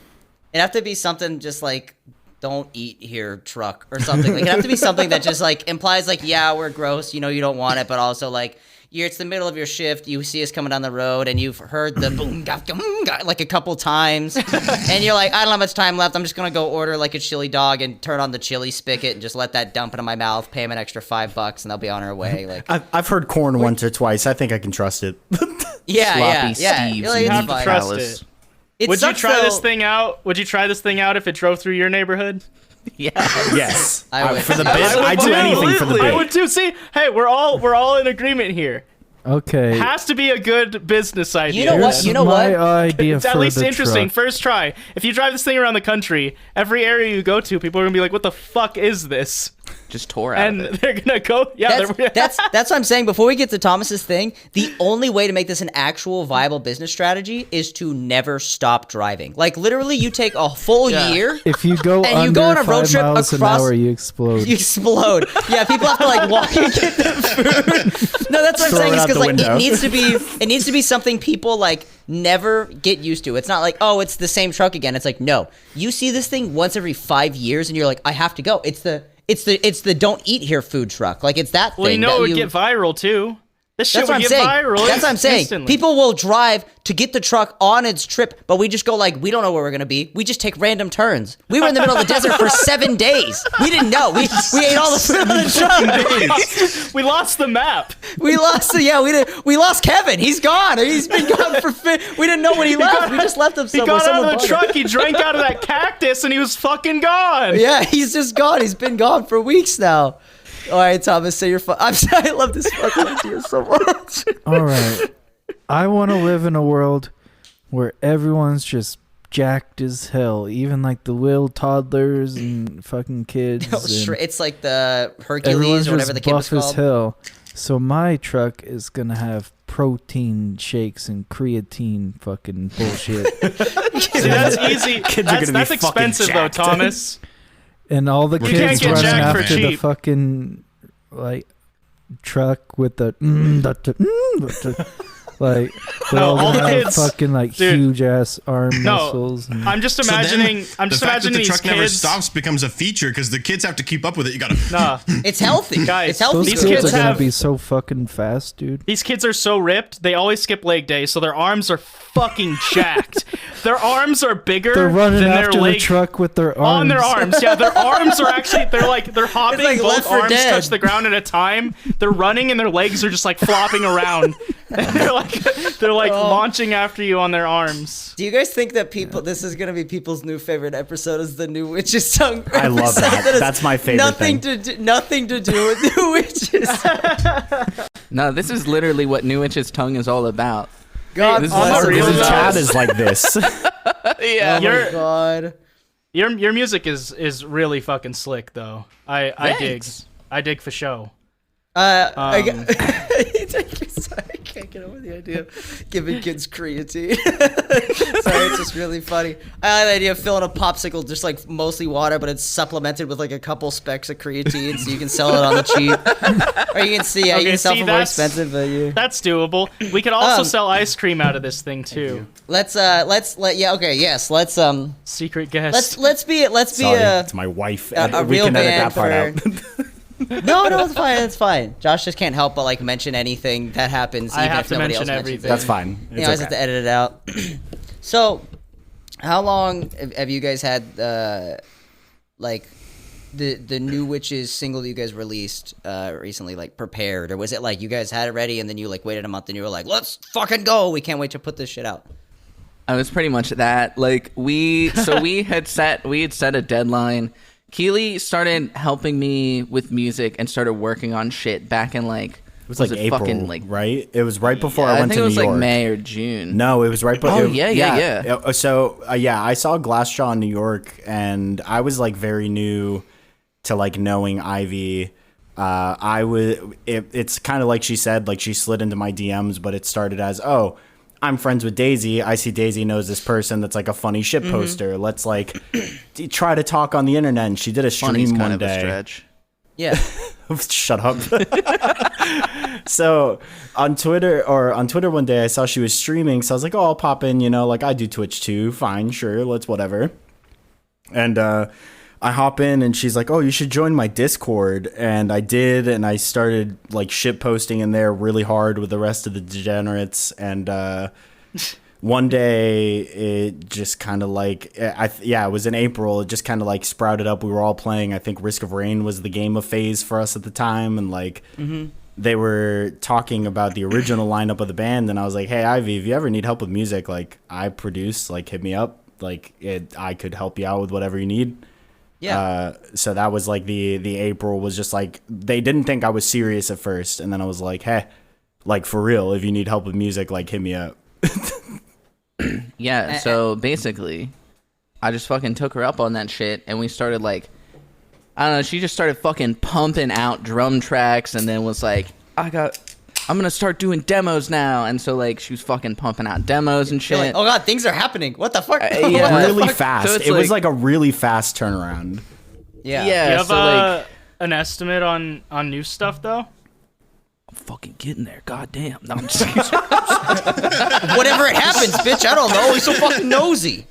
It'd have to be something just like "Don't eat here, truck" or something. Like it'd have to be something that just like implies like, yeah, we're gross, you know, you don't want it, but also like. It's the middle of your shift. You see us coming down the road, and you've heard the boom, like a couple times, and you're like, I don't have much time left. I'm just gonna go order like a chili dog and turn on the chili spigot and just let that dump into my mouth. Pay them an extra $5, and they'll be on our way. Like, I've heard corn once or twice. I think I can trust it. yeah. Sloppy You're Steve's like, and it's have to fine. trust Palace. it. It Would you sucks, try this though. thing out? Would you try this thing out if it drove through your neighborhood? Yeah. Yes, I would. for the bit. I would I do too. anything for the I bit. would too. See, hey, we're all in agreement here. Okay. Has to be a good business idea. You know what? Here's You know my what? idea It's at for least the interesting. truck. First try. If you drive this thing around the country, every area you go to, people are gonna be like, "What the fuck is this?" Just tore out And of it. they're gonna go, "Yeah, That's what I'm saying. Before we get to Thomas's thing, the only way to make this an actual viable business strategy is to never stop driving. Like literally, you take a full year, If you go And you under go on a road 5 trip miles an across- hour, you explode. you explode. Yeah, people have to like walk and get the food. No, that's what I'm Throw saying. it Is out because the like window. it needs to be something people like never get used to. It's not like, oh, it's the same truck again. It's like, no, you see this thing once every 5 years, and you're like, I have to go. It's the don't eat here food truck. Like it's that thing. Well, you know that it would get viral too. This shit That's what I'm would get saying. viral. That's what I'm saying. instantly. People will drive to get the truck on its trip, but we just go like, we don't know where we're gonna be. We just take random turns. We were in the middle of the desert for 7 days. We didn't know. We ate all the food on the truck. we lost the map. We lost. We lost Kevin. He's gone. He's been gone for. We didn't know when he left. We just left him He somewhere. got out Someone of the bought him. truck. He drank out of that cactus, and he was fucking gone. Yeah, he's just gone. He's been gone for weeks now. All right, Thomas, say your I'm sorry, I love this fucking idea so much. All right. I want to live in a world where everyone's just jacked as hell, even like the little toddlers and fucking kids. It's like the everyone's Hercules or whatever just the kid was buff as called. hell. So my truck is gonna have protein shakes and creatine fucking bullshit. See, that's easy. Kids are gonna be That's fucking expensive though, jacked. Thomas. And all the You can't kids get running jacked for after the cheap. fucking like truck with the like they're No, all all gonna the have kids- fucking like dude. huge ass arm No, muscles. And I'm just So then imagining. I'm just the fact that imagining the these truck never kids. stops becomes a feature because the kids have to keep up with it. You gotta. Nah, It's healthy. Guys, it's healthy. those these kids kids are gonna have- be so fucking fast, dude. these kids are so ripped. They always skip leg day, so their arms are fucking jacked. Their arms are bigger They're running than their after the leg. truck with their arms. On their arms, yeah, their arms are actually they're hopping, like both Left 4 arms Dead. touch the ground at a time. They're running and their legs are just like flopping around. And they're like launching after you on their arms. Do you guys think that this is gonna be people's new favorite episode? Is the New Witch's Tongue? I love episode that. is That's my favorite nothing thing. nothing to do with New Witches. No, this is literally what New Witch's Tongue is all about. God This is bless what him. it Because is. the chat is like this. Yeah. Oh You're- my god. Your music is really fucking slick though. I dig. Thanks. I dig for show. I can't get over the idea of giving kids creatine. Sorry, it's just really funny. I like the idea of filling a popsicle just like mostly water, but it's supplemented with like a couple specks of creatine, so you can sell it on the cheap. Or you can see, you Okay, can sell see, for more that's- expensive, but you. That's doable. We could also Um, sell ice cream out of this thing too. Let's Secret guest. let's be Sorry, a it's my wife. a We real can edit band that part out. no, it's fine, it's fine. Josh just can't help but like mention anything that happens, I even have if to nobody mention else mentions everything. it. That's fine. You It's always have okay. to edit it out. So, how long have you guys had like the New Witches single that you guys released recently, like prepared, or was it like you guys had it ready and then you like waited a month and you were like, let's fucking go, we can't wait to put this shit out? I was pretty much that. Like we had set a deadline. Keely started helping me with music and started working on shit back in like It was like April, fucking, like, right? It was right before I I went think to it was New York. like May or June. No, it was right before. Oh, yeah. So I saw Glassjaw in New York, and I was like very new to like knowing Ivy. It's kind of like she said, like she slid into my DMs, but it started as, oh, I'm friends with Daisy. I see Daisy knows this person that's like a funny shit poster. Let's like try to talk on the internet. And she did a Funny's stream kind one of a day. stretch. Yeah. Shut up. So on Twitter one day I saw she was streaming, so I was like, oh, I'll pop in, like I do Twitch too. Fine, sure, let's whatever. And I hop in and she's like, oh, you should join my Discord. And I did, and I started like shit posting in there really hard with the rest of the degenerates. And one day it just kind of like, it was in April. It just kind of like sprouted up. We were all playing, I think Risk of Rain was the game of phase for us at the time. And like, they were talking about the original lineup of the band. And I was like, hey, Ivy, if you ever need help with music, like I produce, like hit me up. Like I could help you out with whatever you need. Yeah. So that was like the April was just like, they didn't think I was serious at first. And then I was like, hey, like for real, if you need help with music, like hit me up. Yeah, so basically, I just fucking took her up on that shit, and we started like, I don't know, she just started fucking pumping out drum tracks, and then was like, I'm gonna start doing demos now, and so like she was fucking pumping out demos and You're shit. like, oh god, things are happening. What the fuck? yeah. What the Really fuck? fast. So it's it was like- like a really fast turnaround. Yeah. Do you Yeah, have so like, an estimate on new stuff though? I'm fucking getting there, goddamn. No, I'm just Whatever it happens, bitch. I don't know. He's so fucking nosy.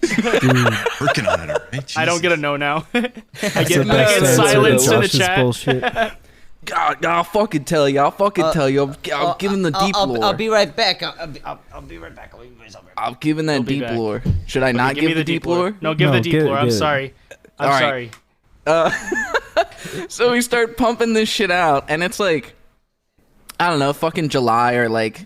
Working on it, all right? I don't get a no now. I That's get the best answer to silence in the Josh's chat. bullshit. God, I'll fucking tell you. I'll give him the deep lore. I'll be right back. I'll be right back. I'll be right back. I'll give him that be deep back. lore. Should I not Give give me the deep lore? No, give No, the deep give it, lore. I'm give it. sorry. I'm All right. sorry. So we start pumping this shit out, and it's like, I don't know, fucking July or like,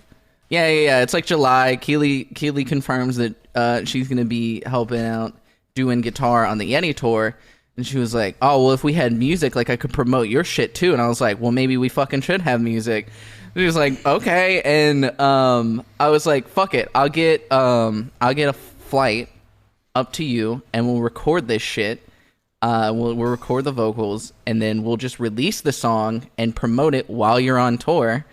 yeah. It's like July. Keely confirms that she's gonna be helping out doing guitar on the Yeti tour. And she was like, oh, well, if we had music, like I could promote your shit too. And I was like, well, maybe we fucking should have music. She was like, okay. And I was like, fuck it. I'll get a flight up to you and we'll record this shit. We'll record the vocals and then we'll just release the song and promote it while you're on tour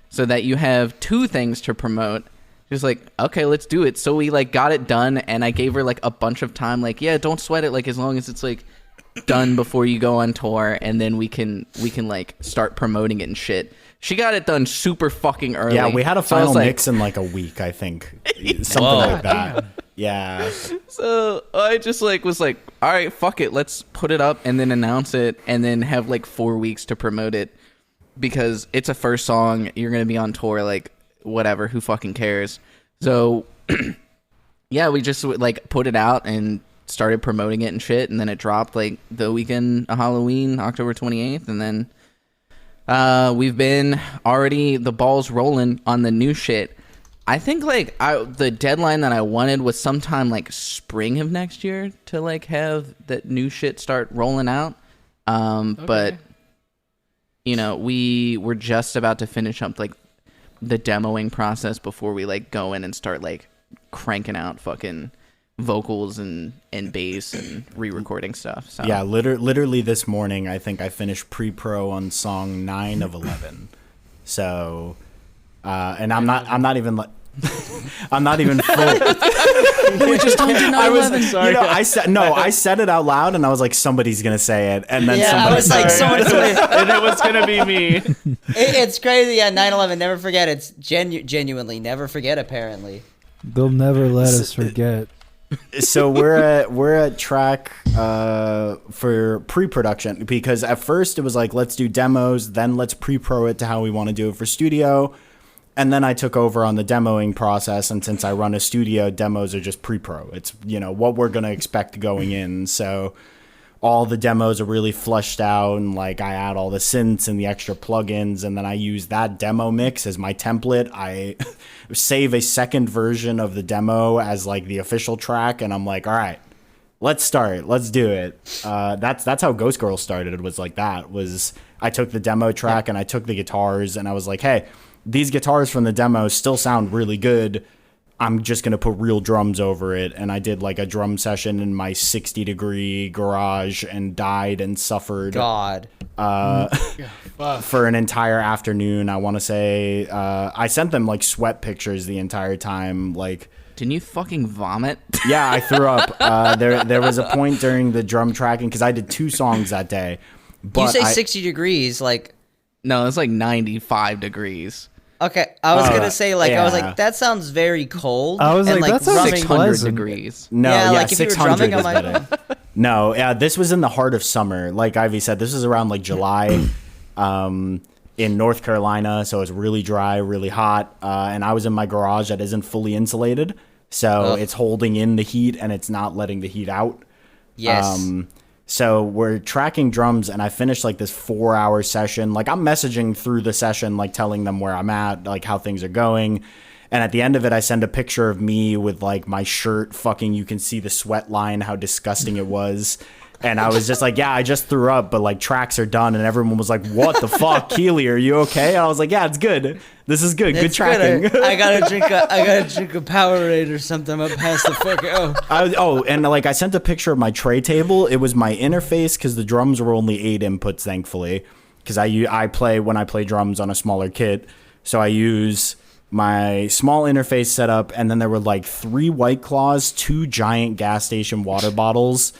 so that you have two things to promote. She was like, okay, let's do it. So we like got it done and I gave her like a bunch of time. Like, yeah, don't sweat it. Like as long as it's like done before you go on tour and then we can like start promoting it and shit. She got it done super fucking early. Yeah, we had a final mix in like a week, I think. Something like that. Yeah. So I just like was like, all right, fuck it. Let's put it up and then announce it and then have like 4 weeks to promote it because it's a first song. You're going to be on tour, like whatever, who fucking cares? So yeah, we just like put it out and started promoting it and shit. And then it dropped like the weekend of Halloween, October 28th. And then we've been already the ball's rolling on the new shit. I think like the deadline that I wanted was sometime like spring of next year to like have that new shit start rolling out. Okay. But you know, we were just about to finish up like the demoing process before we like go in and start like cranking out fucking vocals and bass and re-recording stuff. So yeah, literally this morning I think I finished pre-pro on song 9 of 11. So and I'm not even like I'm not even full. We just don't do 9/11. Sorry. You know, I said it out loud and I was like, somebody's gonna say it, and then I was like, somebody's and it was gonna be me. It's crazy. Yeah, 9/11. Never forget. It's genuinely never forget. Apparently, they'll never let us forget. So we're at track for pre-production because at first it was like, let's do demos, then let's pre-pro it to how we want to do it for studio. And then I took over on the demoing process, and since I run a studio, demos are just pre-pro. It's, you know, what we're going to expect going in. So all the demos are really flushed out, and like I add all the synths and the extra plugins, and then I use that demo mix as my template. I save a second version of the demo as like the official track, and I'm like, all right, let's start. Let's do it. That's how Ghost Girl started. It was like that. Was I took the demo track and I took the guitars, and I was like, hey, these guitars from the demo still sound really good. I'm just going to put real drums over it. And I did like a drum session in my 60-degree garage and died and suffered. God. For an entire afternoon. I want to say I sent them like sweat pictures the entire time. Like, didn't you fucking vomit? Yeah, I threw up. There was a point during the drum tracking because I did 2 songs that day. But you say 60 degrees, like... No, it's like 95 degrees. Okay, I was gonna say like yeah. I was like that sounds very cold. I was and, like that sounds drumming- 600 degrees. No, Yeah, yeah, like if you were 600 drumming, is I'm like- better. No, yeah, this was in the heart of summer. Like Ivy said, this was around like July in North Carolina, so it's really dry, really hot, and I was in my garage that isn't fully insulated, so it's holding in the heat and it's not letting the heat out. Yes. So we're tracking drums, and I finished like this 4-hour session. Like I'm messaging through the session, like telling them where I'm at, like how things are going. And at the end of it, I send a picture of me with like my shirt fucking, you can see the sweat line, how disgusting it was. And I was just like, yeah, I just threw up, but like tracks are done. And everyone was like, what the fuck, Keely, are you okay? I was like, yeah, it's good. This is good. Good tracking. I gotta drink a Powerade or something. I'm past the fuck. And like I sent a picture of my tray table. It was my interface because the drums were only 8 inputs, thankfully, because I play drums on a smaller kit, so I use my small interface setup, and then there were like 3 White Claws, 2 giant gas station water bottles.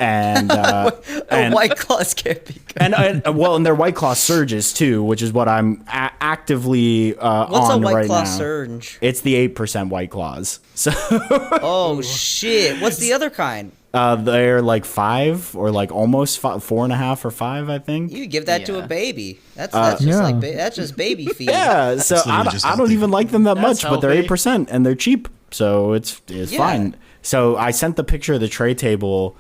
And White Claws can't be good. And they're White Claw surges too, which is what I'm actively What's on a White right Claw now. surge? It's the 8% White Claws. So Oh shit! What's the other kind? they're like 5 or like almost 4.5 or 5, I think. You give that to a baby. That's just Yeah. like that's just baby feed. Yeah, so Absolutely just I don't healthy. even like them that That's much, but they're healthy. 8% and they're cheap, so it's Yeah. fine. So I sent the picture of the tray table.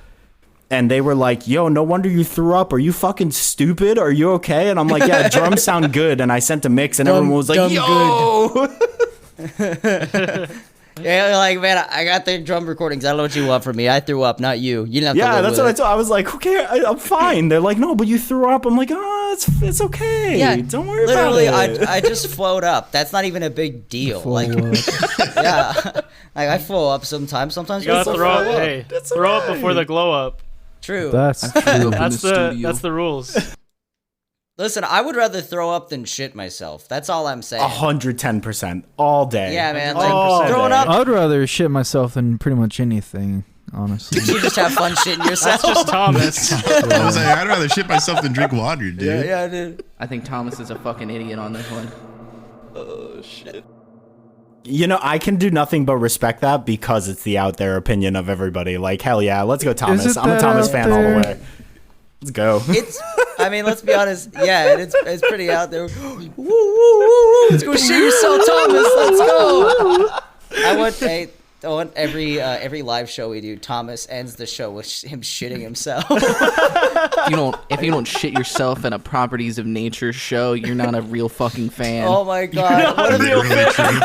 And they were like, yo, no wonder you threw up. Are you fucking stupid? Are you okay? And I'm like, yeah, drums sound good. And I sent a mix, and everyone was like, yo. Yeah, like, man, I got the drum recordings. I don't know what you want from me. I threw up, not you. You didn't have to Yeah, live that's with what I it. told. I was like, who cares? I'm fine. They're like, no, but you threw up. I'm like, oh, it's okay. Yeah, Don't worry literally, about it. I just float up. That's not even a big deal. Full Like, up. yeah, like I float up sometimes. Sometimes You gotta just throw up. float up. Hey, throw up before the glow up. True. That's true. That's the rules. Listen, I would rather throw up than shit myself. That's all I'm saying. 110% all day. Yeah, man. Like, All throwing day. up, I'd rather shit myself than pretty much anything, honestly. you just have fun shitting yourself. That's just Thomas. I was like, I'd rather shit myself than drink water, dude. yeah, dude. I think Thomas is a fucking idiot on this one. You know, I can do nothing but respect that because it's the out there opinion of everybody. Like, hell yeah, let's go Thomas. it I'm a that Thomas out fan all the there? way. Let's go. I mean, let's be honest. Yeah, it's pretty out there. Woo, woo, woo, woo. Let's go shit yourself, Thomas. Let's go. I want every live show we do, Thomas ends the show with him shitting himself. If you don't shit yourself in a Properties of Nature show, you're not a real fucking fan. Oh my god. Not a real Really true.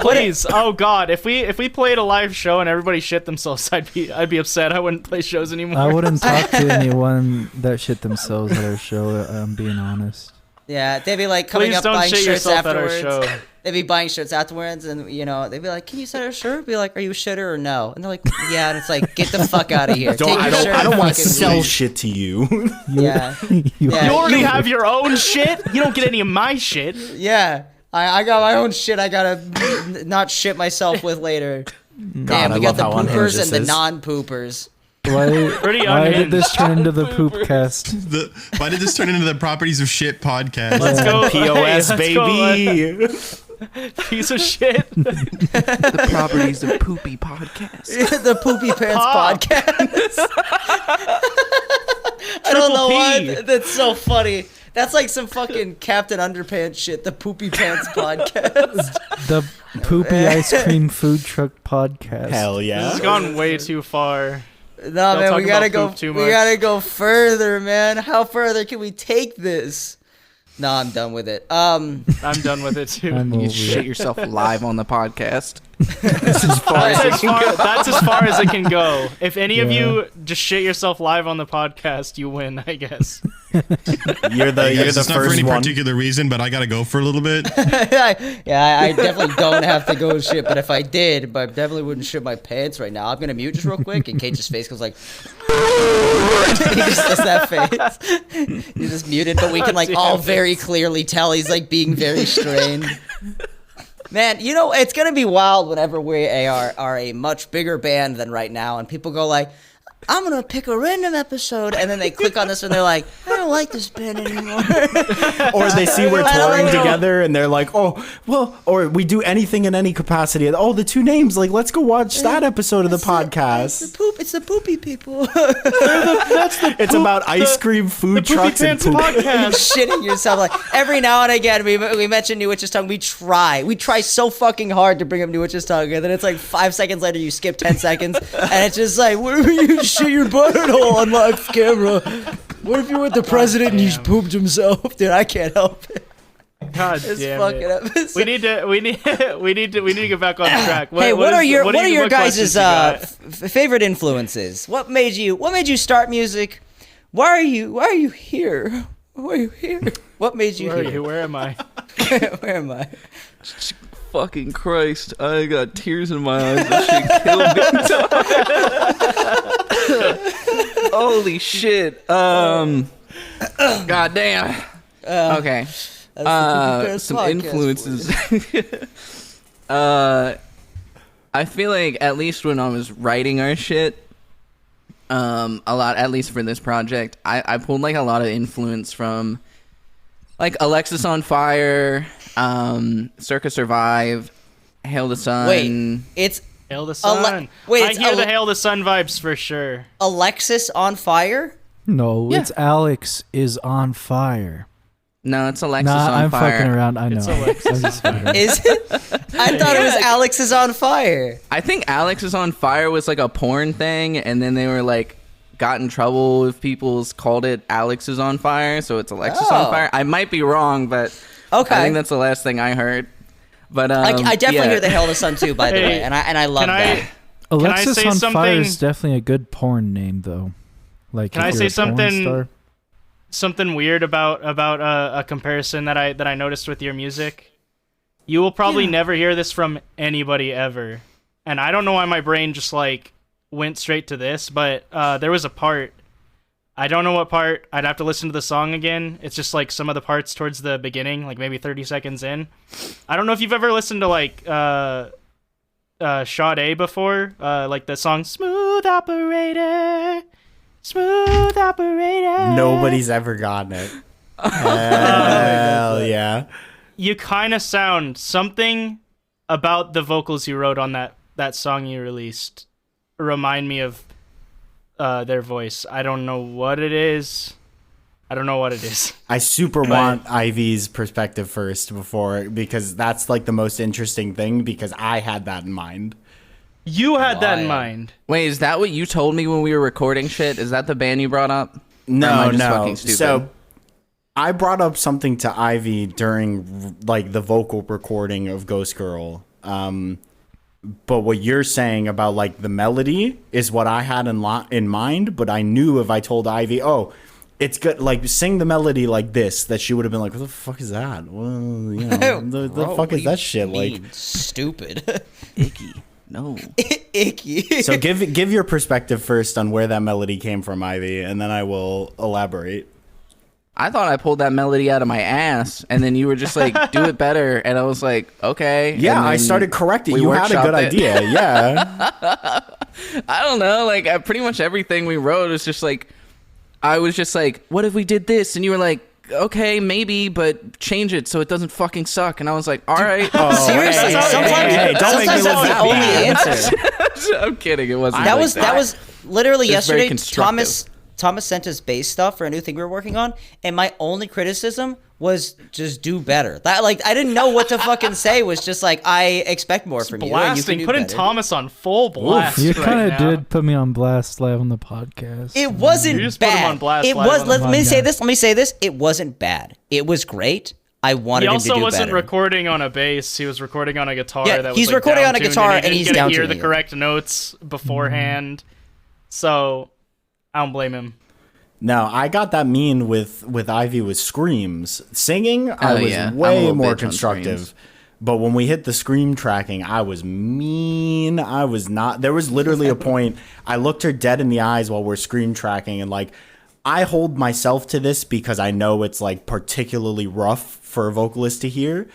Please, oh god, if we played a live show and everybody shit themselves, I'd be upset. I wouldn't play shows anymore. I wouldn't talk to anyone that shit themselves at our show. I'm being honest. Yeah, they'd be like coming Please up don't buying shit shirts yourself at our afterwards. show. They'd be buying shirts afterwards, and they'd be like, "Can you send our shirt?" Be like, "Are you a shitter or no?" And they're like, "Yeah." And it's like, "Get the fuck out of here! Take I your don't, shirt I don't and want to fucking sell leave." shit to you. Yeah, You- Yeah. You already have your own shit. You don't get any of my shit. yeah. I got my own shit. I gotta not shit myself with later. Damn, I we got love the how unhinged poopers this and the is. non-poopers. Pretty why did unhinged. this turn into the poop cast? Why did this turn into the Properties of Shit podcast? Let's go, POS, hey, let's go, baby. piece of shit. The Properties of Poopy podcast. The Poopy Pants Pop. podcast. I don't know P. why. That's so funny. That's like some fucking Captain Underpants shit. The Poopy Pants podcast. The poopy ice cream food truck podcast. Hell yeah. It's gone way too far. No, Don't man, talk we gotta about go. poop too We much. gotta go further, man. How further can we take this? No, I'm done with it. I'm done with it too. I'm You over shit it. yourself live on the podcast. That's as far as it can go. If any of you just shit yourself live on the podcast, you win, I guess. You're the It's not for first any one. particular reason, but I gotta go for a little bit. Yeah, I definitely don't have to go shit, but if I did, but I definitely wouldn't shit my pants right now. I'm gonna mute just real quick, and Cage's face goes like, he just does that face. He's just muted, but we can like all very clearly tell he's like being very strained. Man, it's gonna be wild whenever we are a much bigger band than right now, and people go like, I'm gonna pick a random episode, and then they click on this and they're like, I don't like this band anymore. Or they see we're I don't touring know. together and they're like, oh, well, or we do anything in any capacity. Oh, the two names, like, let's go watch that episode of the podcast. It's the poopy people. It's about ice cream, food Poopy trucks, and Pants poop. podcast. Shitting yourself. Like every now and again, we mention New Witch's Tongue. We try so fucking hard to bring up New Witch's Tongue, and then it's like 5 seconds later, you skip 10 seconds, and it's just like, where were you shit your butthole on live camera? What if you're with the president and he pooped himself? Dude, I can't help it. God This damn fucking it. episode. We need to get back on track. Hey, what are your what guys' questions you got? favorite influences? What made you start music? Why are you here? Why are you here? What made you Where are here? you? Where am I? Where am I? Fucking Christ, I got tears in my eyes. That shit killed me. Holy shit. God damn. Okay. Some influences. I feel like at least when I was writing our shit, a lot, at least for this project, I pulled like a lot of influence from like Alexis on Fire, Circa Survive, Hail the Sun. Wait, it's Hail the Sun. wait, I it's hear the Hail the Sun vibes for sure. Alexis on Fire? No, Yeah. it's Alex is on fire. No, it's Alexis Nah, on I'm Fire. fucking around. I know. It's Alexis. I'm just fucking around. Is it? I thought it was Alex is on fire. I think Alex is on Fire was like a porn thing, and then they were like got in trouble if people called it Alex is on Fire, so it's Alexis on Oh. Fire. I might be wrong, but Okay. I think that's the last thing I heard. But I definitely yeah. hear the Hail the Sun too, by the Hey, way, and I love that. Alexis say on something? Fire is definitely a good porn name, though. Like, Can if I you're say a porn something? star. Something weird about a comparison that I noticed with your music. You will probably never hear this from anybody ever, and I don't know why my brain just like went straight to this, but there was a part. I don't know what part. I'd have to listen to the song again. It's just like some of the parts towards the beginning, like maybe 30 seconds in. I don't know if you've ever listened to like Sade before, like the song "Smooth Operator." Smooth operator. Nobody's ever gotten it. Hell yeah. You kind of sound something about the vocals you wrote on that song you released. Remind me of their voice. I don't know what it is. I super want Ivy's perspective first because that's like the most interesting thing because I had that in mind. You had that in Why? mind. Wait, is that what you told me when we were recording shit? Is that the band you brought up? Or am No, I just no. fucking stupid? So I brought up something to Ivy during like the vocal recording of Ghost Girl. But what you're saying about like the melody is what I had in mind. But I knew if I told Ivy, oh, it's good, like sing the melody like this, that she would have been like, what the fuck is that? Well, you know, the Bro, fuck what is do that you shit? mean? Like, Stupid. Icky. No. Icky. so give your perspective first on where that melody came from, Ivy, and then I will elaborate. I thought I pulled that melody out of my ass, and then you were just like, do it better. And I was like, okay. Yeah, And I then started correcting. we You had a good workshopped it. idea. Yeah. I don't know. Like, pretty much everything we wrote is just like, I was just like, what if we did this? And you were like, okay, maybe, but change it so it doesn't fucking suck. And I was like, all right. Seriously, sometimes don't make me sometimes look that's the that only bad. answer. I'm kidding. It wasn't. That like was that was literally It was very yesterday. constructive. Thomas sent us bass stuff for a new thing we were working on, and my only criticism was just do better. That like I didn't know what to fucking say. Was just like I expect more from you. And you can Blasting, do putting better. Thomas on full blast. You right kind now. of did put me on blast live on the podcast. It wasn't You just put him bad. on blast It live was. on the Let me say podcast. this. Let me say this. It wasn't bad. It was great. I wanted He him to also do wasn't better. recording on a bass. He was recording on a guitar. Yeah, that was he's like recording on a down-tuned, guitar and and he he's didn't get to hear down-tuning the it. correct notes beforehand. So I don't blame him. No, I got that mean with Ivy with screams. Singing, I Oh, was yeah. I'm a way little more bitch on constructive. screams. But when we hit the scream tracking, I was mean. I was not. There was literally a point. I looked her dead in the eyes while we're scream tracking, and like, I hold myself to this because I know it's like particularly rough for a vocalist to hear.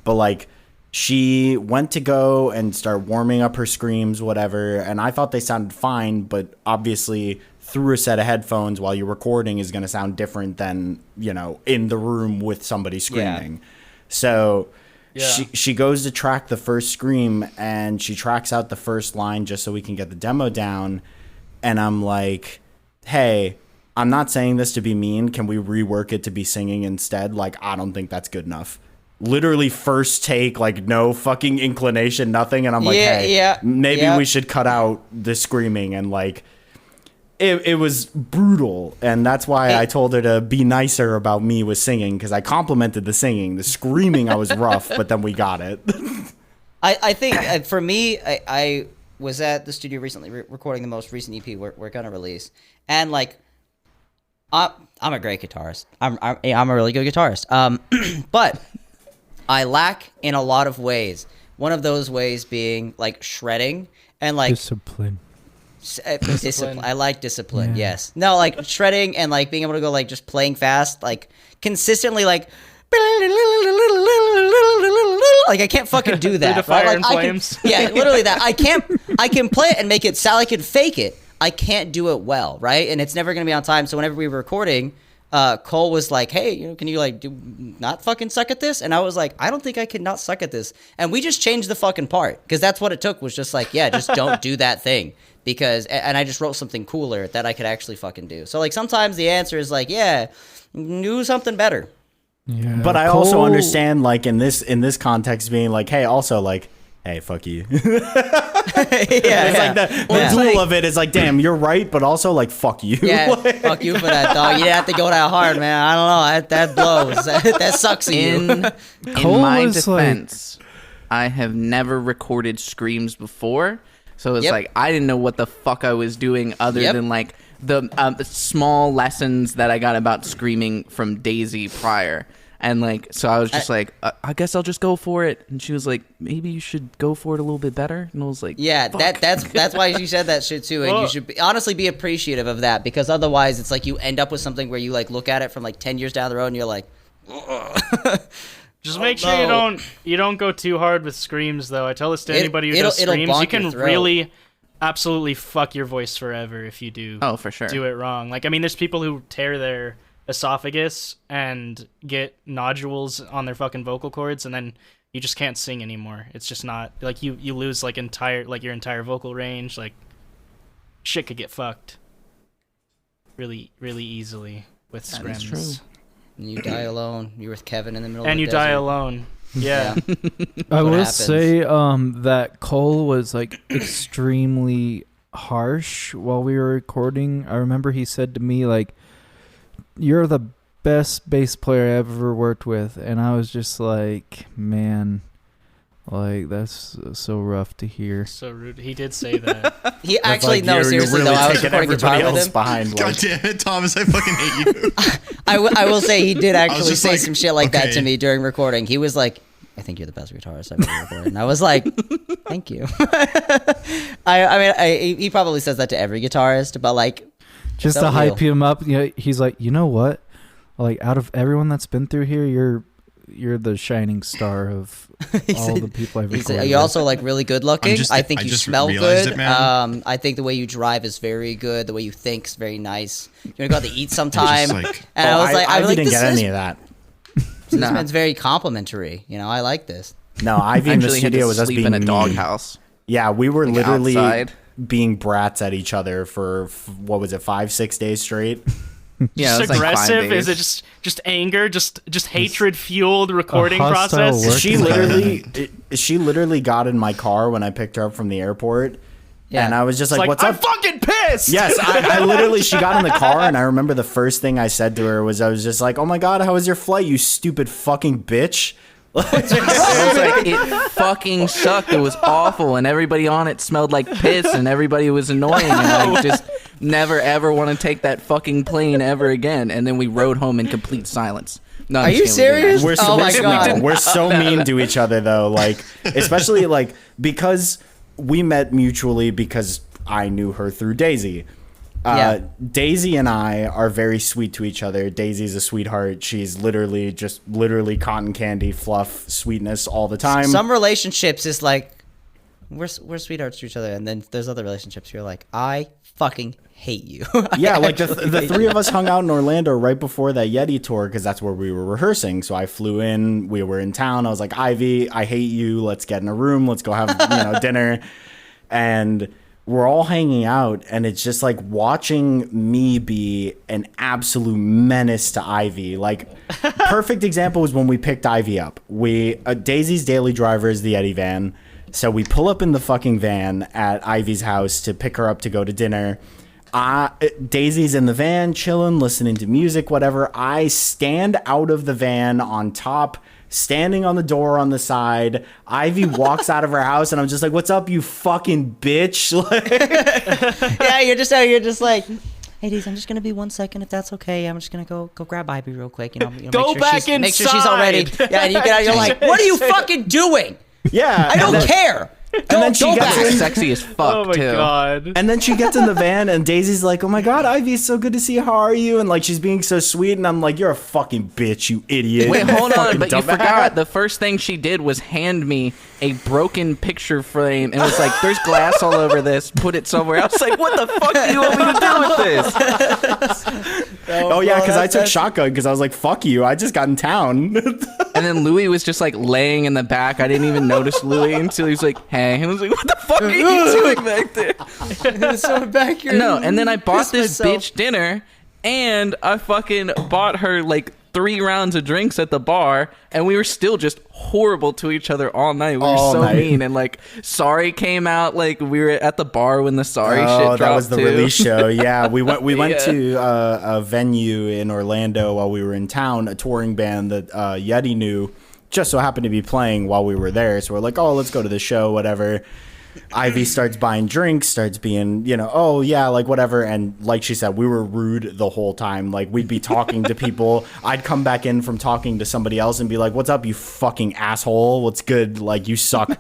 But like, she went to go and start warming up her screams, whatever, and I thought they sounded fine, but obviously through a set of headphones while you're recording is going to sound different than, you know, in the room with somebody screaming. So she goes to track the first scream and she tracks out the first line just so we can get the demo down. And I'm like, hey, I'm not saying this to be mean. Can we rework it to be singing instead? Like, I don't think that's good enough. Literally first take, like no fucking inclination, nothing. And I'm like, hey, maybe we should cut out the screaming. And like, it was brutal, and that's why I told her to be nicer about me with singing, because I complimented the singing. The screaming, I was rough, but then we got it. I think for me, I was at the studio recently recording the most recent EP we're gonna release, and like, I'm a great guitarist. I'm a really good guitarist. But I lack in a lot of ways. One of those ways being like shredding and like Discipline. discipline. I like discipline. Yeah. Yes. No, like shredding and like being able to go like just playing fast, like consistently, like I can't fucking do that. Through the fire right? and Like, flames. yeah, literally that. I can play it and make it sound like I can fake it. I can't do it well, right? And it's never gonna be on time. So whenever we were recording, Cole was like, "Hey, you know, can you like not fucking suck at this?" And I was like, "I don't think I can not suck at this." And we just changed the fucking part because that's what it took. Was just like, yeah, just don't do that thing. Because, and I just wrote something cooler that I could actually fucking do. So like sometimes the answer is like, yeah, do something better. Yeah. But I also Cole- understand, like in this context, being like, hey, also like, hey, fuck you. Yeah, It's like the duel of it is like, damn, you're right, but also like, fuck you. Yeah, fuck you for that, dog. You didn't have to go that hard, man. I don't know. That blows. That sucks in you. In Cole my was like- defense, I have never recorded screams before. So it's Yep. like I didn't know what the fuck I was doing other Yep. than like the small lessons that I got about screaming from Daisy prior. And like, so I was just like, I guess I'll just go for it. And she was like, maybe you should go for it a little bit better. And I was like, Yeah, fuck. that's why she said that shit too, and Well- you should honestly be appreciative of that, because otherwise it's like you end up with something where you like look at it from like 10 years down the road and you're like, Just make sure no. you don't go too hard with screams, though. I tell this to anybody who does it'll screams. You bonk your can throat. really, absolutely fuck your voice forever if you do. Oh, for sure. Do it wrong. Like, I mean, there's people who tear their esophagus and get nodules on their fucking vocal cords, and then you just can't sing anymore. It's just not like you lose like your entire vocal range. Like, shit could get fucked really, really easily with That is scrims. true. and you die alone. You're with Kevin in the middle And of the you die desert. alone. Yeah. I what will happens. say that Cole was like extremely harsh while we were recording. I remember he said to me like, "You're the best bass player I ever worked with," and I was just like, "Man, like that's so rough to hear." So rude. He did say that. He That's actually, like, no, you're seriously really though, I was taking recording guitar everybody with else him. behind. God Like, damn it, Thomas! I fucking hate you. I will say he did actually just say like, some shit like that to okay. me during recording. He was like, "I think you're the best guitarist I've ever recorded," and I was like, "Thank you." He probably says that to every guitarist, but like, Just so to hype real. him up, you know, he's like, "You know what? Like out of everyone that's been through here, you're the shining star of all the people I've He recorded." said, "You're also like really good looking. just- I think I you just smell realized good. it, man. I think the way you drive is very good. The way you think's very nice. You want to go out to eat sometime?" like- and I was like, Ivy like, didn't this get is- any of that. this Nah. man's very complimentary. You know, I like this. No, Ivy in the Actually had to studio was us sleep being in a mean. doghouse. Yeah, we were Like, literally outside. being brats at each other for what was it, 5-6 days straight? Yeah, it Just was like 5 aggressive? Is days. it just anger? Just hatred fueled recording hostile process? work She literally got in my car when I picked her up from the airport, Yeah. and I was just It's like, "What's I'm up?" fucking pissed. Yes, I literally, she got in the car, and I remember the first thing I said to her was, I was just like, "Oh my god, how was your flight, you stupid fucking bitch?" I was like, it fucking sucked. It was awful, and everybody on it smelled like piss, and everybody was annoying, and I just never ever want to take that fucking plane ever again. And then we rode home in complete silence. No, I'm Are just you kidding, we didn't. serious? We're, Oh we're, my God. we're so mean to each other though, like especially like because we met mutually because I knew her through Daisy. Yeah. Daisy and I are very sweet to each other. Daisy's a sweetheart. She's literally cotton candy, fluff, sweetness all the time. Some relationships is like we're sweethearts to each other, and then there's other relationships you're like, I fucking hate you. Yeah, like the three of us hung out in Orlando right before that Yeti tour because that's where we were rehearsing. So I flew in. We were in town. I was like, Ivy, I hate you. Let's get in a room. Let's go have dinner. And we're all hanging out, and it's just like watching me be an absolute menace to Ivy. Like, perfect example was when we picked Ivy up. Daisy's daily driver is the Eddie van. So we pull up in the fucking van at Ivy's house to pick her up to go to dinner. Daisy's in the van, chilling, listening to music, whatever. I stand out of the van on top, standing on the door on the side. Ivy walks out of her house, and I'm just like, "What's up, you fucking bitch?" Yeah, you're just out here, just like, "Hey, Deez, I'm just gonna be 1 second if that's okay. I'm just gonna go grab Ivy real quick. You know, Go make sure she's all back ready." inside. Yeah, and you get out, you're like, "What are you fucking doing? Yeah, I don't care." And then she Go gets back. in, Sexy as fuck Oh my too. god. and then she gets in the van, and Daisy's like, "Oh my god, Ivy, it's so good to see you. How are you?" And like, she's being so sweet, and I'm like, "You're a fucking bitch, you idiot." Wait, hold on, Fucking but you dumbass. forgot. The first thing she did was hand me a broken picture frame and was like, "There's glass all over this. Put it somewhere." I was like, "What the fuck do you want me to do with this?" Oh yeah, because I took shotgun because I was like, "Fuck you, I just got in town." And then Louis was just like laying in the back. I didn't even notice Louis until he was like, "Hey," and I was like, "What the fuck are you doing back there?" So back here. No, and then I bought Piss this myself. bitch dinner, and I fucking bought her like 3 rounds of drinks at the bar, and we were still just horrible to each other all night. We were All so night. mean, and like Sorry came out, like we were at the bar when the Sorry shit dropped. that was the too. release show. Yeah, we went Yeah. to a venue in Orlando while we were in town. A touring band that Yeti knew just so happened to be playing while we were there. So we're like, oh, let's go to the show, whatever. Ivy starts buying drinks, starts being, oh yeah, like whatever. And like she said, we were rude the whole time. Like we'd be talking to people. I'd come back in from talking to somebody else and be like, what's up, you fucking asshole? What's good? Like, you suck.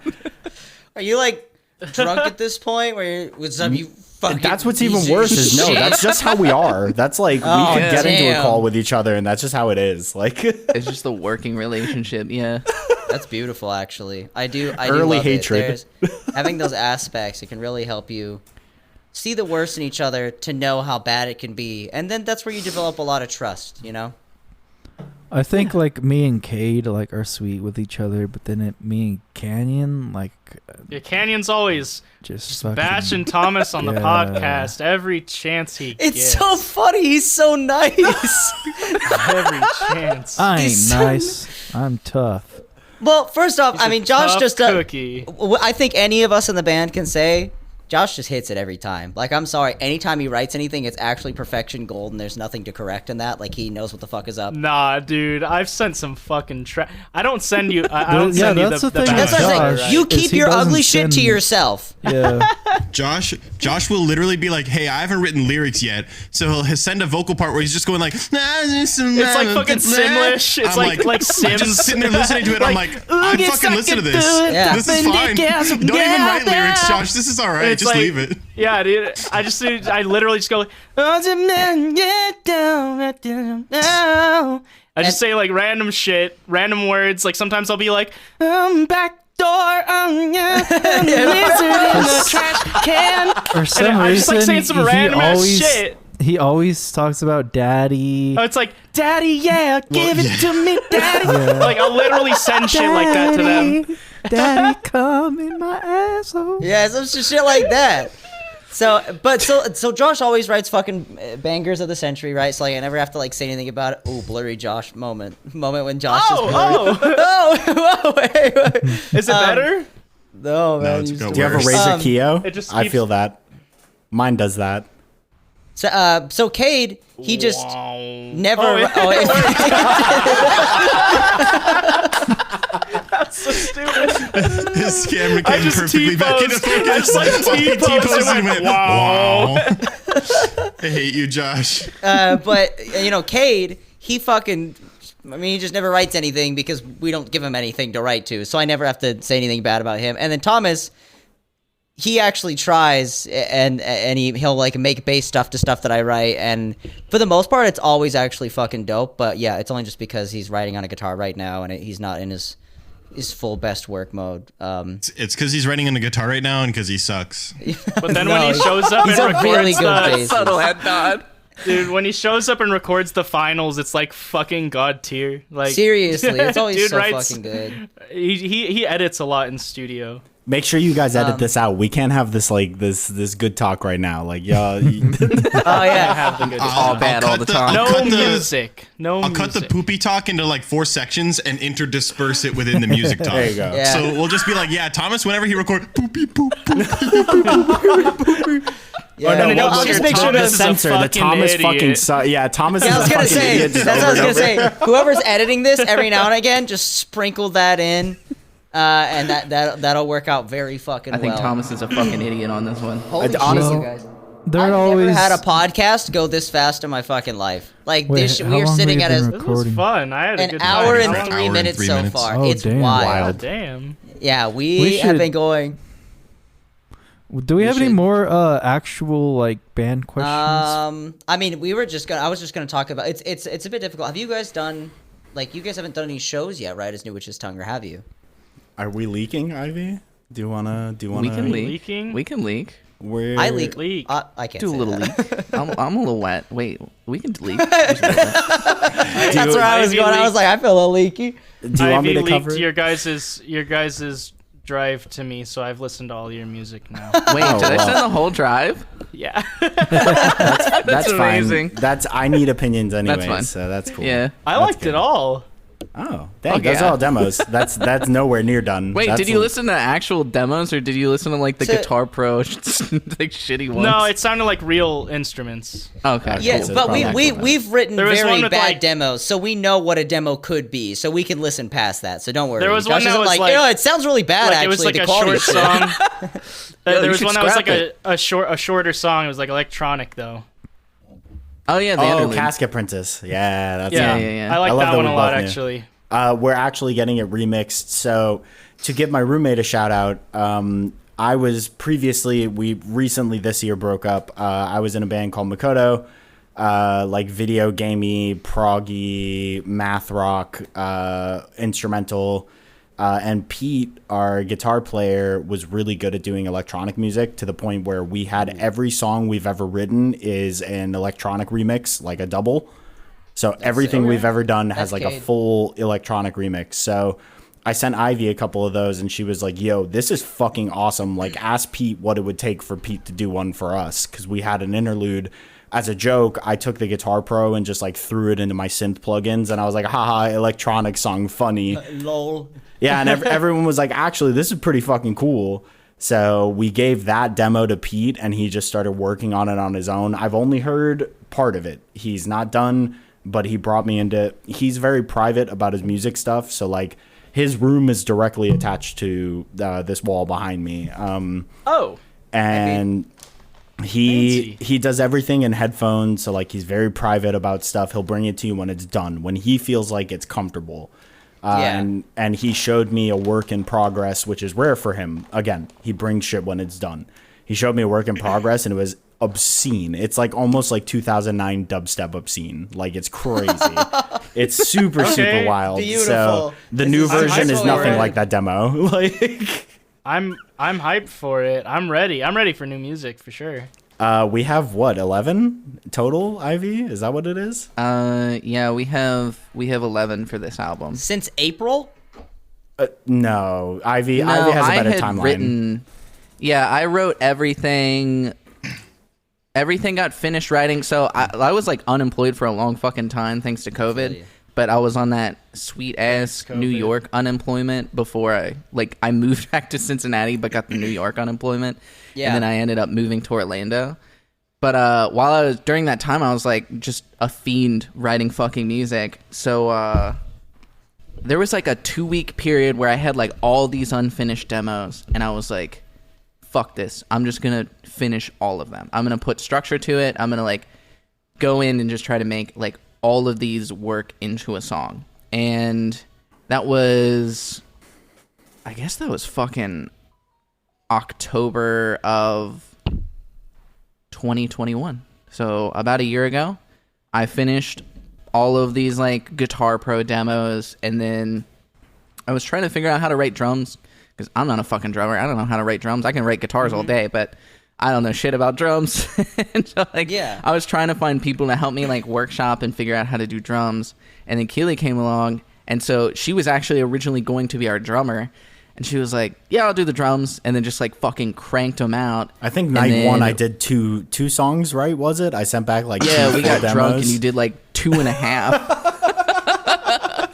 Are you like drunk at this point? Where you're, what's up, you fucking? That's what's piece even of worse is no, shit? that's just how we are. That's like, we Oh, could get into a damn. call with each other and that's just how it is. Like, It's just the working relationship. Yeah. That's beautiful, actually. I do Early love hatred. It. Having those aspects, it can really help you see the worst in each other to know how bad it can be, and then that's where you develop a lot of trust. I think like me and Cade like are sweet with each other, but then me and Canyon like Yeah, Canyon's always just bashing Thomas on the Yeah. podcast every chance he It's gets. so funny. He's so nice. Every chance. I ain't He's so nice. I'm tough. Well, first off, I mean, Josh Tough just cookie. I think any of us in the band can say Josh just hits it every time. Like, I'm sorry, anytime he writes anything, it's actually perfection gold, and there's nothing to correct in that. Like, he knows what the fuck is up. Nah, dude, I've sent some fucking I don't send you. I don't Yeah, send you that's the the thing That's what I'm Josh, saying. You is keep he your doesn't ugly shit to send- yourself. Yeah. Josh will literally be like, hey, I haven't written lyrics yet, so he'll send a vocal part where he's just going like, it's It's like fucking Simlish. It's like Sims. just sitting there listening to it. I'm like, I fucking listen to this. Yeah. This is fine. Don't even write lyrics, Josh. This is all right. It's Just like- leave it. Yeah, dude. I literally just go. I just say like random shit, random words. Like sometimes I'll be like, back door, yeah, lizard in the trash can. For some I just reason, like saying some he random ass always shit. he always talks about daddy. Oh, it's like, Daddy, yeah, give it to me, Daddy. Yeah. Like I'll literally send shit like that to them. Daddy, come in my asshole. Yeah, some shit like that. So Josh always writes fucking bangers of the century, right? So like I never have to like say anything about it. Ooh, blurry Josh moment when Josh is blurry. Whoa, wait. Is it better? No, man. it's you go just- do you have a worse. Razer Keo? It just I keeps- feel that. Mine does that. So Cade, he just Wow. never. That's so stupid. His camera I came just perfectly back into T-posed. focus. I just like Fucking T-posed and went, wow. I hate you, Josh. But Cade, he fucking. I mean, he just never writes anything because we don't give him anything to write to. So I never have to say anything bad about him. And then Thomas, he actually tries and he'll like make bass stuff to stuff that I write, and for the most part, it's always actually fucking dope. But yeah, it's only just because he's writing on a guitar right now and he's not in his full best work mode. It's because he's writing on the guitar right now and because he sucks. But then No, when he shows up he's and a records really good the bassist. Subtle head nod. dude, when he shows up and records the finals, it's like fucking god tier. Like Seriously, it's always dude so writes- fucking good. He edits a lot in studio. Make sure you guys edit this out. We can't have this like this good talk right now. Like, yeah, Oh yeah, Have the good All bad all the time. no cut the- music. No I'll music. cut the poopy talk into like 4 sections and interdisperse it within the music talk. there you go. Yeah. So we'll just be like, yeah, Thomas, whenever he records poopy poop, poop. yeah. No, then we'll I'll just just make sure to Thomas is a censor the fucking Thomas idiot. fucking yeah, Thomas Yeah, I was is a gonna fucking say. idiot. just That's what I was over gonna and over. say. Whoever's editing this every now and again, just sprinkle that in, and that'll work out very fucking I think well. Thomas is a fucking idiot on this one. Holy shit, honestly- you guys! They're I've always never had a podcast go this fast in my fucking life. Like Wait, this, how we are long sitting have at you been This was recording? fun. I had a an good hour time. and How long? 3 Hour and minutes 3 so minutes. far. Oh, It's damn. wild. Damn. Yeah, we We have should- been going. Do we have any should- more actual like band questions? I mean, I was just gonna talk about it's a bit difficult. Have you guys done you guys haven't done any shows yet, right? As New Witch's Tongue, or have you? Are we leaking, Ivy? Do you wanna? We can leak. Leaking? We can leak. We're, I leak. Leak. I can't Do a say little that. leak. I'm a little wet. Wait, we can leak. That's where I was Ivy going. I was leaked. like, I feel a little leaky. Do you want me Ivy to leaked cover? your guys's drive to me, so I've listened to all your music now. Wait, Oh, did I wow. send the whole drive? Yeah. That's amazing. fine. I need opinions anyway, fine. so that's cool. Yeah. I liked it all. Oh, dang, Fuck those yeah. are all demos. That's nowhere near done. Wait, That's did you listen to actual demos or did you listen to like the So- Guitar Pro like shitty ones? No, it sounded like real instruments. Okay. Yeah, So it's but probably we've written There was one very with, bad like- demos, so we know what a demo could be, so we can listen past that. So don't worry. There was Josh one that isn't was like- "Oh, it sounds really bad. Like actually, it was like the a quality short shit." song. Yo, There you was should one that was scrap like it. a shorter song. It was like electronic though. Oh yeah, the Oh, interlude. Casket Princess. Yeah, that's Yeah, yeah. I like I love that that one we a lot both knew. actually. We're actually getting it remixed. So, to give my roommate a shout out, I was previously, we recently this year broke up. I was in a band called Makoto, like video gamey, proggy, math rock, instrumental. And Pete, our guitar player, was really good at doing electronic music to the point where we had every song we've ever written is an electronic remix, like a double. So everything we've ever done has That's like a Cade. full electronic remix. So I sent Ivy a couple of those and she was like, yo, this is fucking awesome. Like, ask Pete what it would take for Pete to do one for us. Because we had an interlude. As a joke, I took the Guitar Pro and just like threw it into my synth plugins. And I was like, haha, electronic song, funny. Lol. Yeah, and everyone was like, actually, this is pretty fucking cool. So we gave that demo to Pete and he just started working on it on his own. I've only heard part of it. He's not done, but he brought me into, he's very private about his music stuff. So like his room is directly attached to this wall behind me. Oh, And he does everything in headphones. So like he's very private about stuff. He'll bring it to you when it's done, when he feels like it's comfortable. Yeah. And he showed me a work in progress, which is rare for him. Again, he brings shit when it's done. He showed me a work in progress, and it was obscene. It's like almost like 2009 dubstep obscene. Like, it's crazy. It's super wild. beautiful. So the This new is version is totally nothing right. like that demo. Like, I'm hyped for it. I'm ready. I'm ready for new music for sure. we have what, 11 total? Ivy, is that what it is? Yeah, we have 11 for this album. Since April? No, Ivy No, has a I better had timeline. written. Yeah, I wrote everything. Everything got finished writing. So I was like unemployed for a long fucking time thanks to COVID. But I was on that sweet ass New COVID. York unemployment before I moved back to Cincinnati, but got the New York unemployment. Yeah. And then I ended up moving to Orlando. But while I was during that time, I was like just a fiend writing fucking music. So there was like a 2-week period where I had like all these unfinished demos, and I was like, fuck this. I'm just gonna finish all of them. I'm gonna put structure to it. I'm gonna like go in and just try to make like all of these work into a song. And that was, I guess that was fucking October of 2021. So about a year ago, I finished all of these like Guitar Pro demos, and then I was trying to figure out how to write drums because I'm not a fucking drummer. I don't know how to write drums. I can write guitars all day, but I don't know shit about drums. And so, like, Yeah. I was trying to find people to help me like workshop and figure out how to do drums. And then Keely came along, and so she was actually originally going to be our drummer. And she was like, "Yeah, I'll do the drums," and then just like fucking cranked them out. I think And night then- one I did two songs, right? Was it? I sent back like Yeah, two we full got demos. drunk and you did like 2.5.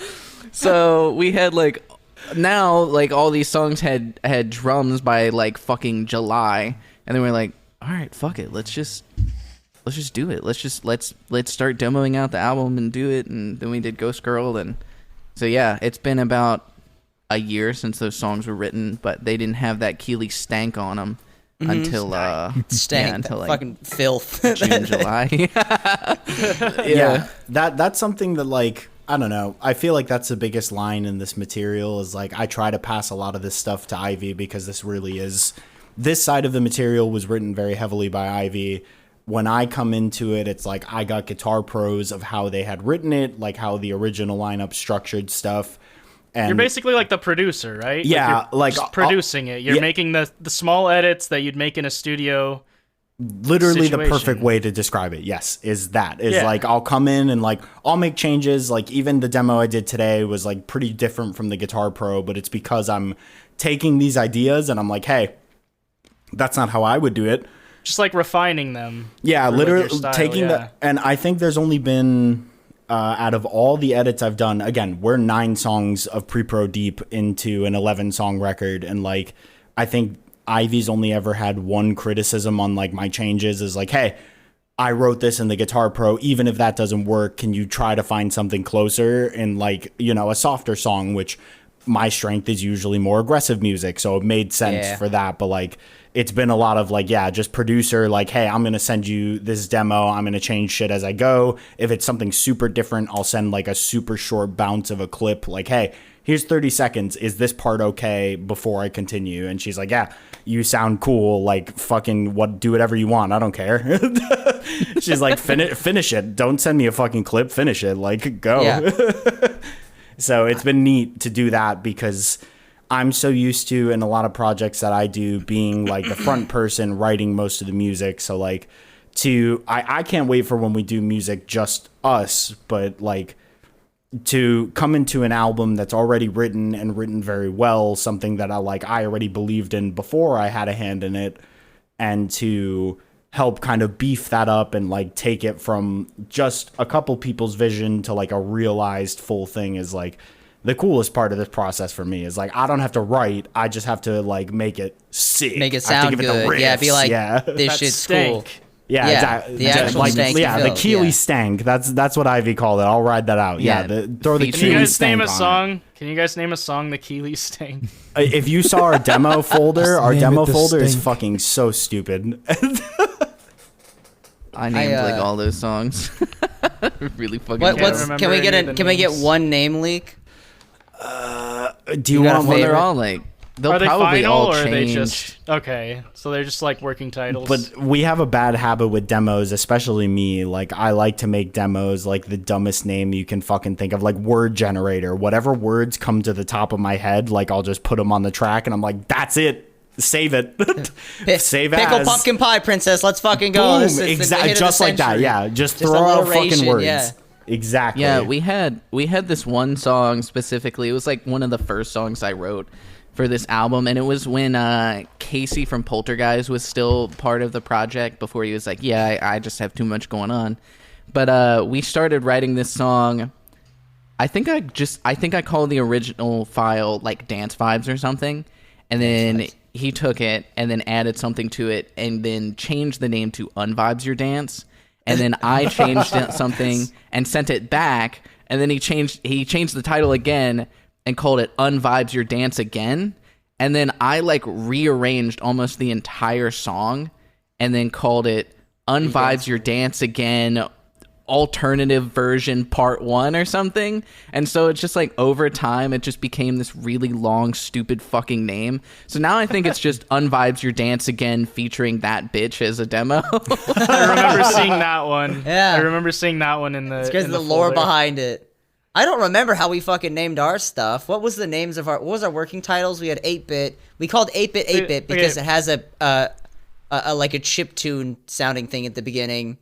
So we had like now like all these songs had drums by like fucking July, and then we're like, all right, fuck it, let's just do it. Let's start demoing out the album and do it. And then we did Ghost Girl, and so yeah, it's been about a year since those songs were written, but they didn't have that Keely stank on them until Stank. yeah, until that like fucking filth. June, July. Yeah, that's something that, like, I don't know. I feel like that's the biggest line in this material is like I try to pass a lot of this stuff to Ivy because this really is, this side of the material was written very heavily by Ivy. When I come into it, it's like I got guitar pros of how they had written it, like how the original lineup structured stuff. And You're basically like the producer, right? Yeah, you're like, just I'll- producing it. You're yeah. making the small edits that you'd make in a studio. literally the situation. perfect way to describe it. Yes, is Yeah. like I'll come in and like I'll make changes. Like even the demo I did today was like pretty different from the Guitar Pro, but it's because I'm taking these ideas and I'm like, hey, that's not how I would do it. Just like refining them. Yeah, for, like, literally your style, taking yeah. the, and I think there's only been out of all the edits I've done, again, we're 9 songs of pre-pro deep into an 11-song record, and like I think Ivy's only ever had one criticism on like my changes is like, hey, I wrote this in the Guitar Pro. Even if that doesn't work, can you try to find something closer in like, you know, a softer song, which my strength is usually more aggressive music. So it made sense for that. But like, it's been a lot of like, yeah, just producer, like, hey, I'm going to send you this demo. I'm going to change shit as I go. If it's something super different, I'll send like a super short bounce of a clip. Like, hey, here's 30 seconds. Is this part okay before I continue? And she's like, yeah, you sound cool. Like, fucking do whatever you want. I don't care. She's like, finish it. Don't send me a fucking clip. Finish it. Like, go. Yeah. So it's been neat to do that because I'm so used to, in a lot of projects that I do, being like the front person writing most of the music. So like I can't wait for when we do music, just us, but like to come into an album that's already written and written very well, something that I already believed in before I had a hand in it, and to help kind of beef that up and like take it from just a couple people's vision to like a realized full thing is like the coolest part of this process for me. Is like I don't have to write, I just have to like make it sick, make it sound good. Yeah, be like, this shit's cool. Yeah, exactly. The actual stank. The Keeley stank. That's what Ivy called it. I'll ride that out. Yeah, throw the Keeley stank on it. Can you guys name a song, the Keeley stank? If you saw our demo folder, our demo folder is fucking so stupid. I named like all those songs. Really fucking. Can we get one name leak? Do you want? Well, they're all like. They'll are they probably final all or are they change. just okay? So they're just like working titles. But we have a bad habit with demos, especially me. Like I like to make demos like the dumbest name you can fucking think of, like word generator. Whatever words come to the top of my head, like I'll just put them on the track, and I'm like, that's it. Save it. Save Pickle as. pumpkin pie princess. Let's fucking go. Boom, exactly. Just like that. Yeah. Just throw out fucking words. Yeah. Exactly. Yeah, we had this one song specifically. It was like one of the first songs I wrote for this album, and it was when Casey from Poltergeist was still part of the project before he was like, yeah, I just have too much going on. But we started writing this song. I think I called the original file like Dance Vibes or something, and then he took it and then added something to it and then changed the name to Unvibes Your Dance, and then I changed something and sent it back, and then he changed the title again and called it Unvibes Your Dance again. And then I like rearranged almost the entire song and then called it Unvibes Your Dance Again Alternative Version Part 1 or something. And so it's just like over time it just became this really long stupid fucking name. So now I think it's just Unvibes Your Dance Again featuring that bitch as a demo. I remember seeing that one. Yeah. I remember seeing that one in the It's because of the lore behind it. I don't remember how we fucking named our stuff. What was the names of what was our working titles? We had 8-bit. We called 8-bit 8-bit because it has a like a chiptune sounding thing at the beginning.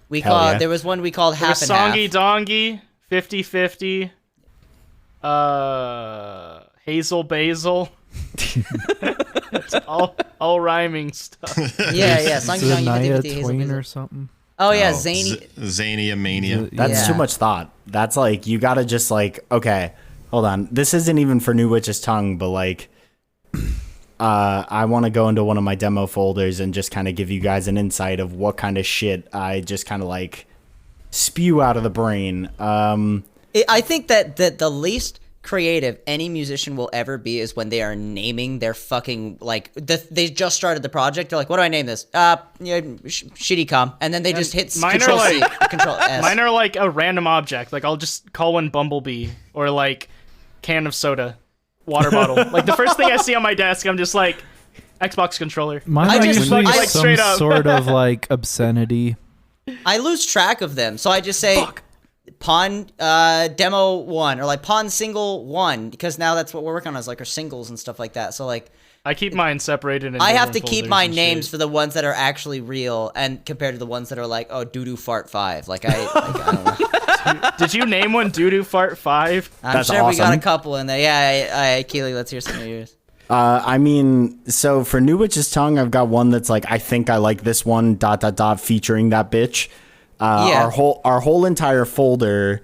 There was one we called half and half. Songy Dongy, 50-50, Hazel Basil. It's all rhyming stuff. Yeah. Songy Dongy, 50-50, Hazel Twain Basil. or something. Oh yeah, Zany. Zania Mania. That's too much thought. That's like, you gotta just like, okay, hold on. This isn't even for New Witch's Tongue, but like, I want to go into one of my demo folders and just kind of give you guys an insight of what kind of shit I just kind of like spew out of the brain. I think that the least creative any musician will ever be is when they are naming their fucking like they just started the project. They're like, what do I name this? Shitty com, and then they just hit Control C, Control S. Mine are like a random object. Like I'll just call one Bumblebee or like can of soda, water bottle. Like the first thing I see on my desk, I'm just like Xbox controller. Mine I are just usually like some straight up. sort of like obscenity. I lose track of them, so I just say Pawn demo 1 or like Pawn single 1 because now that's what we're working on is like our singles and stuff like that. So like I keep mine separated. In I have to different keep folders my and names shit. for the ones that are actually real and compared to the ones that are like, oh, doo-doo fart 5. Like I don't know. Did you name one Doo-Doo Fart 5? I'm That's sure we got a awesome. couple in there. Yeah, Keely, let's hear some of yours. I mean, so for New Witch's Tongue, I've got one that's like, I think I like this one, ... featuring that bitch. Our whole entire folder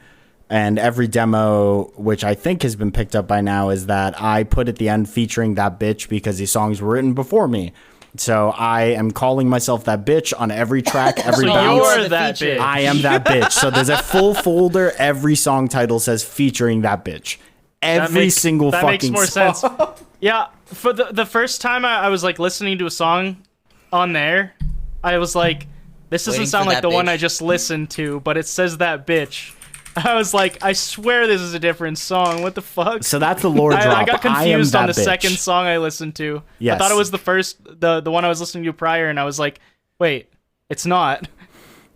And every demo, which I think has been picked up by now, is that I put at the end featuring that bitch because these songs were written before me. So I am calling myself that bitch on every track, every So bounce. you're that bitch. I am that bitch. So there's a full folder. Every song title says featuring that bitch. Every single that fucking makes more song. sense. Yeah, for the first time I was like listening to a song on there, I was like, this doesn't Waiting sound for like that the one bitch. I just listened to, but it says that bitch. I was like, I swear this is a different song. What the fuck? So that's the lore drop. I got confused I am on the that bitch. second song I listened to. Yes. I thought it was the one I was listening to prior, and I was like, wait, it's not.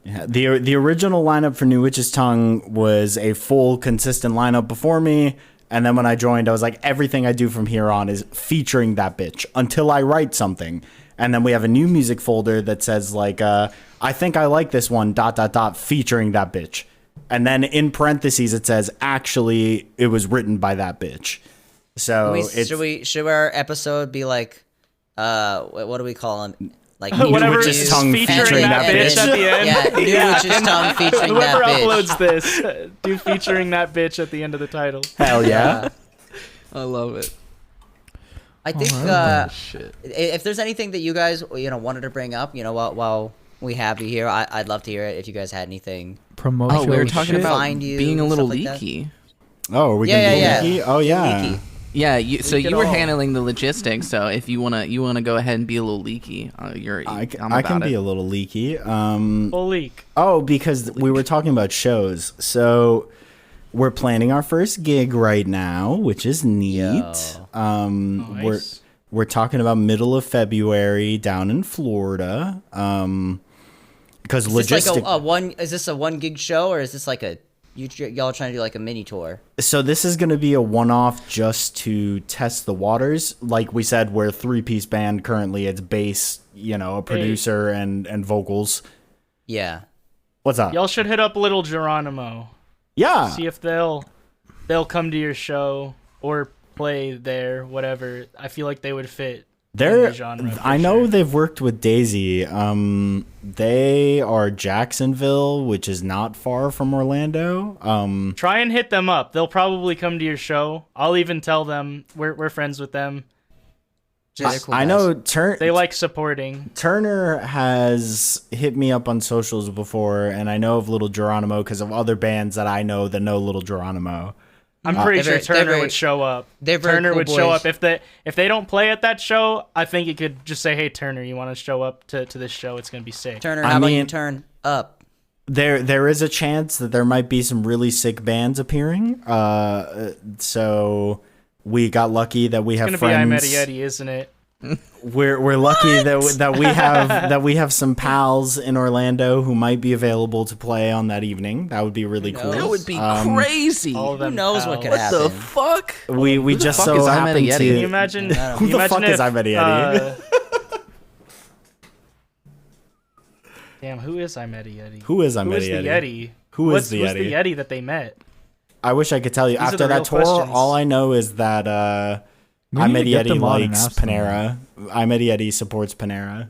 Yeah, the original lineup for New Witch's Tongue was a full, consistent lineup before me. And then when I joined, I was like, everything I do from here on is featuring that bitch until I write something. And then we have a new music folder that says like, I think I like this one, ... featuring that bitch. And then in parentheses, it says, actually, it was written by that bitch. So Should our episode be like, what do we call him? Like Whatever Witch's is Tongue featuring that bitch at the end. Yeah, New Witch's Tongue featuring Whoever that bitch. uploads this, do featuring that bitch at the end of the title. Hell yeah. I love it. I think Shit. if there's anything that you guys wanted to bring up, while we have you here, I'd love to hear it. If you guys had anything, Promotional Oh, we were talking shit. about Find you, being a little stuff like that. leaky. Oh, are we Yeah, going to be yeah, leaky? yeah. Oh, yeah. Leaky. Yeah, so Leak it you were all. handling the logistics. So if you wanna go ahead and be a little leaky, I I'm can about be it. a little leaky. Full leak. Oh, because we were talking about shows. So we're planning our first gig right now, which is neat. Nice. We're talking about middle of February down in Florida. Because Is this logistic. like a one? Is this a 1 gig show, or is this like y'all trying to do like a mini tour? So this is going to be a one-off just to test the waters. Like we said, we're a 3-piece band currently. It's bass, a producer and vocals. Yeah. What's up? Y'all should hit up Little Geronimo. Yeah. See if they'll come to your show or play there, whatever. I feel like they would fit in the genre. for I know sure. they've worked with Daisy. They are Jacksonville, which is not far from Orlando. Try and hit them up. They'll probably come to your show. I'll even tell them we're friends with them. They're cool I guys. know They like supporting. Turner has hit me up on socials before, and I know of Little Geronimo because of other bands that I know that know Little Geronimo. I'm pretty They're sure very- Turner would show up. they're very Turner cool would show boys. up if they don't play at that show. I think you could just say, "Hey, Turner, you want to show up to this show? It's gonna be sick." Turner, I how about you mean- turn up? There is a chance that there might be some really sick bands appearing. So we got lucky that we have It's gonna friends. be I Met Yeti, isn't it? We're lucky that we have some pals in Orlando who might be available to play on that evening. That would be really cool. That would be Um, crazy. All of Who them. knows what could pals. happen? The fuck? We just fuck so is I Met a happen Yeti? to. Can you imagine? Who the fuck is I Met a Yeti? Damn, who is I Met a Yeti? Who is I Who Met is a the Yeti? Yeti? Who's the Who's Yeti? the Yeti that they met? I wish I could tell you. These are After the that real tour, questions. all I know is that We I need Met to a get Yeti them on and likes ask them. Panera. I Met a Yeti supports Panera.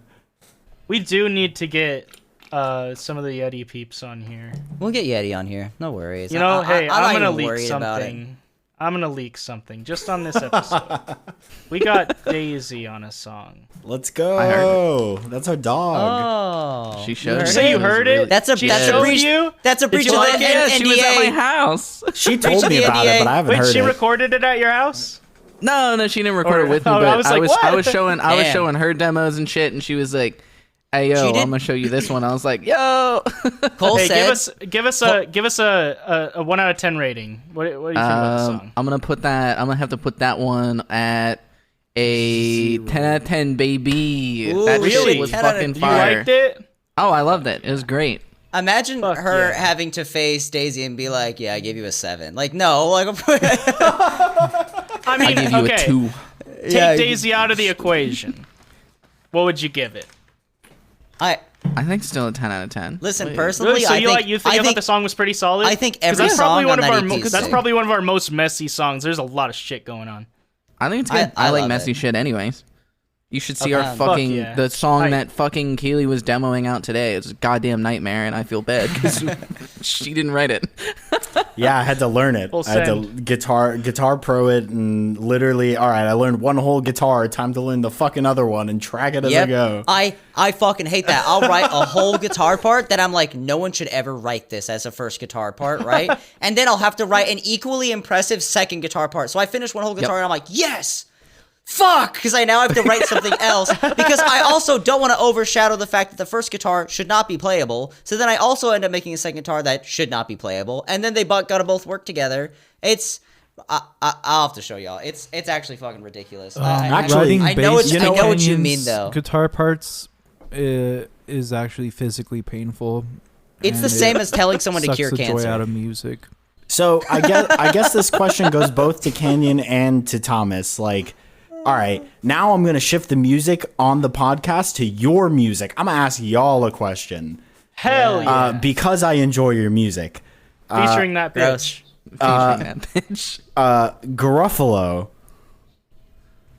We do need to get some of the Yeti peeps on here. We'll get Yeti on here. No worries. You know, I'm hey, not I'm gonna even leak worried about it. something. I'm gonna leak something just on this episode. We got Daisy on a song. Let's I go. That's our dog. Oh, She showed heard me. Say you It was heard really- it? That's a She that's a showed breach. you? That's a breach you of like the it? Yeah, she was at my NDA. house. She told of me the about it, NDA. but I haven't Wait, heard she it. recorded it at your house? No, she didn't record it with me. Oh, But I was like, I what? was showing Damn. showing her demos and shit, and she was like, "Hey, yo, She I'm did- gonna show you this one." I was like, "Yo." Cole Hey, said, give us a 1 out of 10 rating. What do you think about the song? I'm gonna have to put that one at a 10 out of 10, baby. Ooh, that really? shit was 10 out of fucking 10. You fire. liked it? Oh, I loved it. It was great. imagine Fuck her yeah. having to face Daisy and be like, "Yeah, I gave you a 7." Like, no, like, I I mean, gave you okay. a 2. Take Yeah, Daisy out of the equation. What would you give it? I I think still a 10 out of 10. listen Wait. personally. Really? So I think you I thought think the song was pretty solid? I think 'Cause every that's probably song one on of that our EP is that's sick. probably one of our most messy songs. There's a lot of shit going on. I think it's good. I I like love messy it. shit anyways. You should see Okay. our fucking yeah. the song I- that fucking Keely was demoing out today. It's a goddamn nightmare, and I feel bad because she didn't write it. Yeah, I had to learn it. Full I had to send. guitar pro it, and literally, all right, I learned one whole guitar. Time to learn the fucking other one and track it as I go. I fucking hate that. I'll write a whole guitar part that I'm like, no one should ever write this as a first guitar part, right? And then I'll have to write an equally impressive second guitar part. So I finish one whole guitar and I'm like, yes! Fuck! Because I now have to write something else. Because I also don't want to overshadow the fact that the first guitar should not be playable. So then I also end up making a second guitar that should not be playable. And then they gotta both work together. It's... I'll have to show y'all. It's actually fucking ridiculous. Actually, I know bass I know what you mean canyons, though. Guitar parts is actually physically painful. It's and the same it as telling someone to sucks cure the joy cancer. out of music. So I guess this question goes both to Canyon and to Thomas. Like, all right, now I'm gonna shift the music on the podcast to your music. I'm gonna ask y'all a question Hell yeah. because I enjoy your music. Featuring that gross. bitch. Featuring that bitch. Garofalo.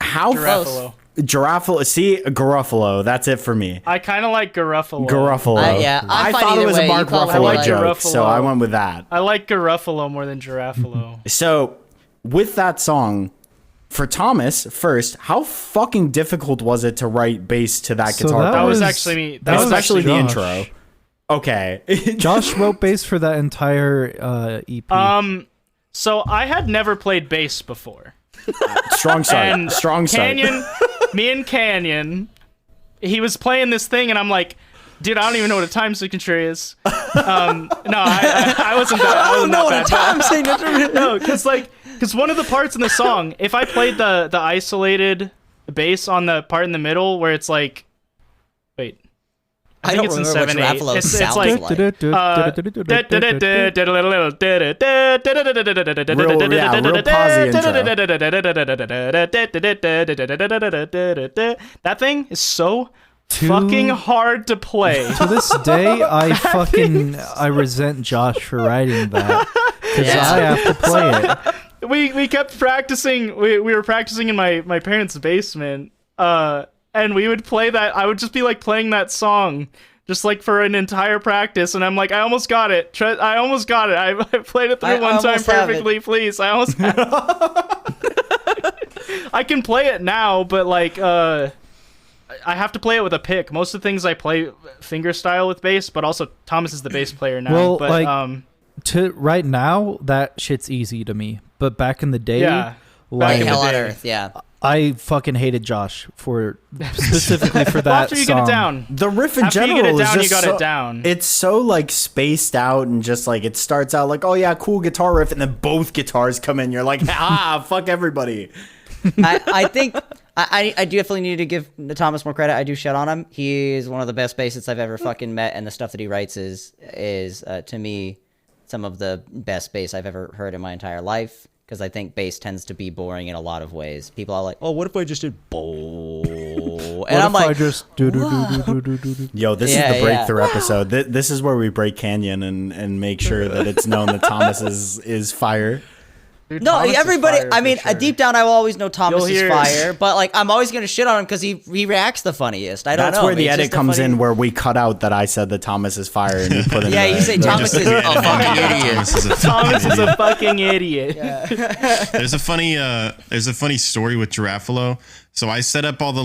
How Garofalo. Giraffe. See, Garofalo. That's it for me. I kind of like Garuffalo. Garofalo. Yeah, I'm I fine thought it either was way. a Mark You call it Ruffalo like joke, Garofalo. so I went with that. I like Garuffalo more than Giraffalo. So, with that song, for Thomas, first, how fucking difficult was it to write bass to that So guitar? that That was was- actually me. that That was was especially actually the Josh. intro. Okay. Josh wrote bass for that entire EP. So I had never played bass before. Strong start. And Strong start. Canyon, me and Canyon, he was playing this thing, and I'm like, dude, I don't even know what a time signature is. No, I wasn't that. I wasn't that bad. time signature. No, because one of the parts in the song, if I played the isolated bass on the part in the middle where it's like, wait, I think don't it's in remember what 7/8. Ruffalo It's sounds like. like. That thing is so fucking hard to play. To this day, I resent Josh for writing that because Yeah. I have to play it. We kept practicing. We were practicing in my parents' basement, and we would play that. I would just be like playing that song just like for an entire practice, and I'm like, I almost got it. I almost got it. I played it through I one time almost have it. perfectly. Please, I almost. Have I can play it now, but like I have to play it with a pick. Most of the things I play finger style with bass, but also Thomas is the bass player now. Well, but like, To right now, that shit's easy to me. But back in the day, yeah. Like in the hell on day. earth, yeah. I fucking hated Josh for specifically for that Well, after you song. get it down, The riff in After you general get it is down, just you got so, it down. It's so like spaced out and just like it starts out like, oh yeah, cool guitar riff, and then both guitars come in. You're like, ah, fuck everybody. I think I definitely need to give Thomas more credit. I do shit on him. He is one of the best bassists I've ever fucking met, and the stuff that he writes is to me some of the best bass I've ever heard in my entire life. Because I think bass tends to be boring in a lot of ways. People are like, "Oh, what if I just did bow?" What And I'm if like, I just do do do do do do do? Yo, this Yeah, is the yeah. breakthrough episode. This is where we break Canyon and make sure that it's known that Thomas is fire. Dude, no, Thomas is everybody. fire I for mean, sure. deep down, I will always know Thomas You'll is hear- fire. But like, I'm always gonna shit on him because he reacts the funniest. I don't That's know. where the It's edit just a comes funny- in, where we cut out that I said that Thomas is fire, and you put in. Yeah, you say Thomas is a fucking idiot. Thomas is a fucking idiot. There's a funny story with Giraffalo. So I set up all the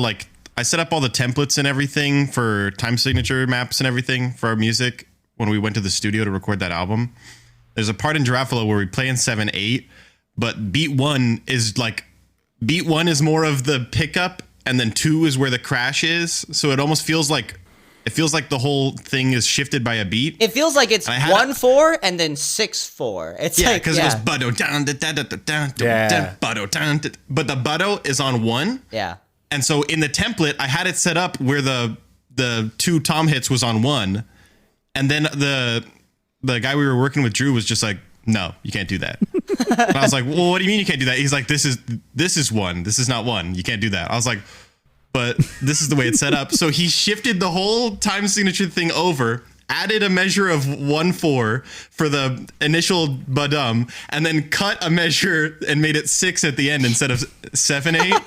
templates and everything for time signature maps and everything for our music when we went to the studio to record that album. There's a part in Giraffalo where we play in 7/8, but beat one is more of the pickup, and then 2 is where the crash is. So it almost feels like the whole thing is shifted by a beat. It feels like it's I had- 1/4 and then 6/4. It's Yeah, like because it was butto down, Yeah. butto down, but the butto is on 1. yeah. And so in the template, I had it set up where the 2 tom hits was on 1, and then the guy we were working with, Drew, was just like, "No, you can't do that." And I was like, "Well, what do you mean you can't do that?" He's like, "This is 1. This is not 1. You can't do that." I was like, "But this is the way it's set up." So he shifted the whole time signature thing over, added a measure of 1/4 for the initial badum, and then cut a measure and made it 6 at the end instead of 7/8.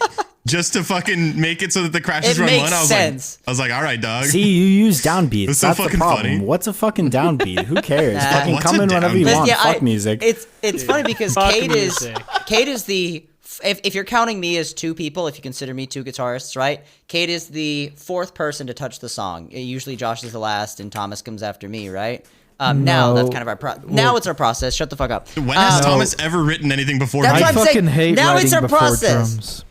just to fucking make it so that the crashes It run makes one. sense. I was like, all right, dog. See, you use downbeats. It's so That's the fucking problem. funny. What's a fucking downbeat? Who cares? Fucking What's come a in whenever you downbeat? want. Yeah, Fuck music. It's funny because Fuck Cade music. is the if you're counting me as two people, if you consider me two guitarists, right? Cade is the fourth person to touch the song. Usually Josh is the last and Thomas comes after me, right? Now that's kind of our now it's our process. Shut the fuck up. When has Thomas ever written anything before? That's me? what I I'm saying. fucking hate Now writing it's our before process. drums.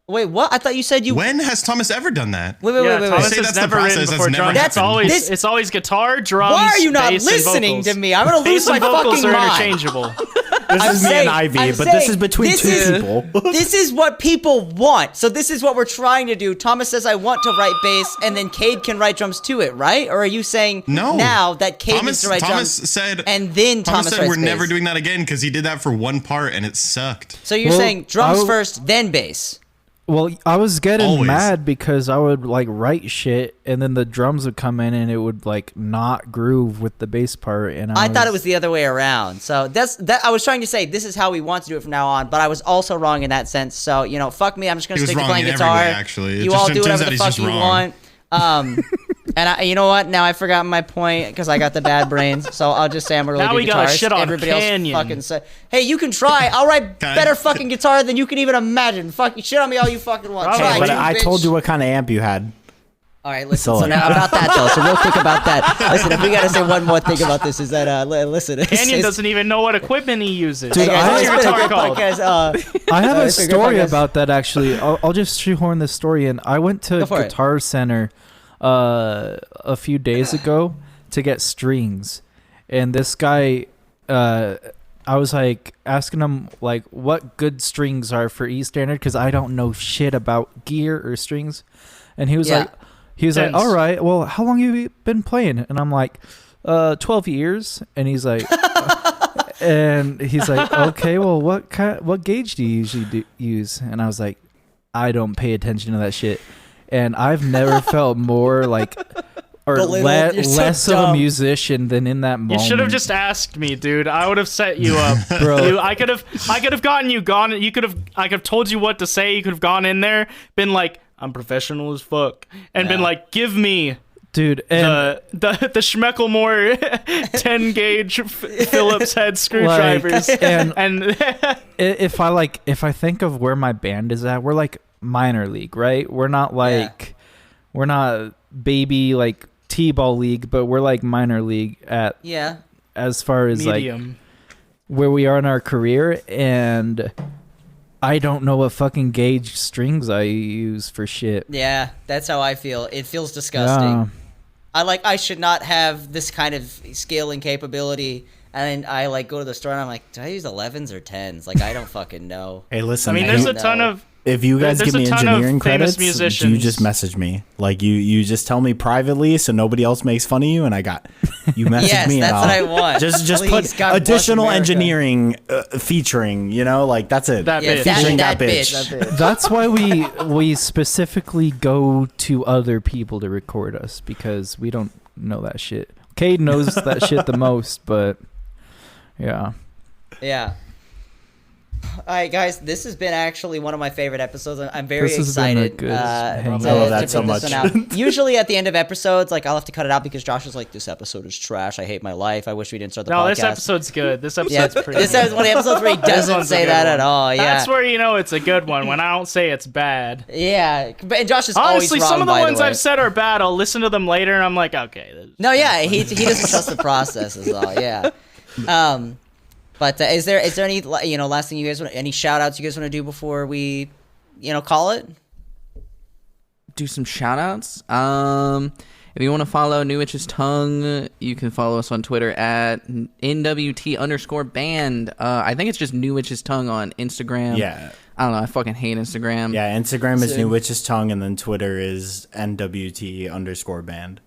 Wait, what? I thought you said you. When has Thomas ever done that? Wait. Thomas say has that's the never written process, before that's never drums. happened. It's always guitar, drums. Why are you not bass, and listening vocals. to me? I'm gonna lose Bass my and vocals fucking are mind. interchangeable. This is me saying- and Ivy, I'm but this saying is between this two is- people. This is what people want. So this is what we're trying to do. Thomas says I want to write bass, and then Cade can write drums to it, right? Or are you saying No. now that Cade needs to write Thomas drums, said, and then Thomas said writes we're never bass? doing that again because he did that for one part and it sucked. So you're Well, saying drums I'll- first, then bass. Well, I was getting Always. mad because I would like write shit, and then the drums would come in, and it would like not groove with the bass part. And I thought it was the other way around. So that's that. I was trying to say this is how we want to do it from now on, but I was also wrong in that sense. So fuck me. I'm just gonna He was stick to wrong playing in every guitar. way, actually. It You just all do turns whatever out the he's fuck just you wrong. want. And you know what? Now I forgot my point because I got the bad brains. So I'll just say I'm a really Now good we gotta guitarist. shit on Everybody Canyon. else fucking say, hey, you can try. I'll write Can I- better fucking guitar than you can even imagine. Fucking shit on me all you fucking want. Probably. Try, But you I bitch. told you what kind of amp you had. All right, listen. So- So now about that though. So real quick about that. Listen, if we gotta say one more thing about this, is that listen. Canyon doesn't even know what equipment he uses. Dude, Hey guys, I- it's been a guitar great called? podcast. I have a it's a good story podcast. about that actually. I'll just shoehorn this story in. I went to Go for it. Guitar Center a few days ago to get strings, and this guy, I was like asking him like what good strings are for E standard because I don't know shit about gear or strings, and he was Yeah. like, Depends. all right, well, how long have you been playing? And I'm like, 12 years, and he's like. And he's like, okay, well, what gauge do you usually use? And I was like, I don't pay attention to that shit. And I've never felt more like, or Belittled. You're so less of a dumb. musician than in that You moment. should have just asked me, dude. I would have set you up, Bro. I could have gotten you gone. I could have told you what to say. You could have gone in there, been like, "I'm professional as fuck," and been like, "Give me Dude, and the Schmecklemore 10 gauge Phillips head screwdrivers." and and if I think of where my band is at, we're like minor league, right? We're not like, we're not baby like T-ball league, but we're like minor league at Yeah. as far as like medium. where we are in our career, and I don't know what fucking gauge strings I use for shit. Yeah, that's how I feel. It feels disgusting. Yeah. I should not have this kind of scaling capability. And I like go to the store and I'm like, do I use 11s or 10s? Like I don't fucking know. Hey, listen. I mean, if there's you- a ton of If you guys there's give me a ton of engineering famous credits, you musicians. just message me. Like you just tell me privately so nobody else makes fun of you, and I got you message Yes, me. that's and what I I'll want. Just Please, put God bless additional America. engineering featuring. Like that's it. That Yeah, bitch. Featuring that that bitch. bitch. That's why we specifically go to other people to record us, because we don't know that shit. Cade knows that shit the most, but yeah. Yeah. All right, guys. This has been actually one of my favorite episodes. I'm very This has been a excited. good to, hangout. I love that to so put this much. one out. Usually at the end of episodes, like I'll have to cut it out because Josh is like, "This episode is trash. I hate my life. I wish we didn't start the No, podcast." this episode's good. This Yeah, episode's pretty. this good. is one of the episodes where he doesn't one's a say good that one. at all. Yeah, That's where you know it's a good one, when I don't say it's bad. yeah. But and Josh is Honestly, always wrong, some of the by ones way. I've said are bad. I'll listen to them later, and I'm like, okay. No, yeah, he doesn't trust the process is all. Yeah. But is there any last thing you guys want, any shout outs you guys want to do before we call it? Do some shout outs. If you want to follow New Witch's Tongue, you can follow us on Twitter at NWT_band. I think it's just New Witch's Tongue on Instagram. Yeah. I don't know. I fucking hate Instagram. Yeah, Instagram is Same. New Witch's Tongue, and then Twitter is NWT_band.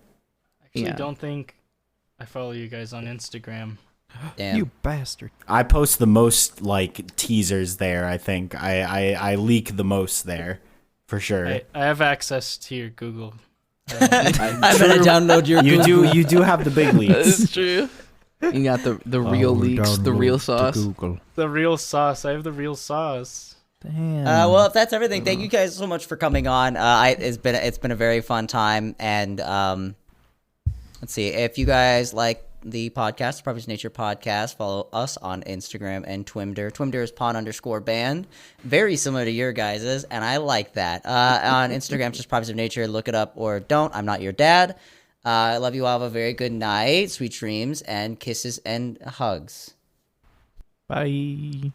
Actually, Yeah. don't think I follow you guys on Instagram. Damn. You bastard. I post the most like teasers there. I think I leak the most there, for sure. I have access to your Google. I'm gonna download your. You do have the big leaks. That's true. You got the real leaks, the real sauce. Google. The real sauce. I have the real sauce. Damn. Well, if that's everything, thank you guys so much for coming on. It's been a very fun time, and let's see if you guys like the podcast, Properties Nature Podcast. Follow us on Instagram and Twimder. Twimder is pond_band, very similar to your guys's, and I like that. On Instagram, just Properties of Nature. Look it up or don't. I'm not your dad. I love you all. Have a very good night, sweet dreams, and kisses and hugs. Bye.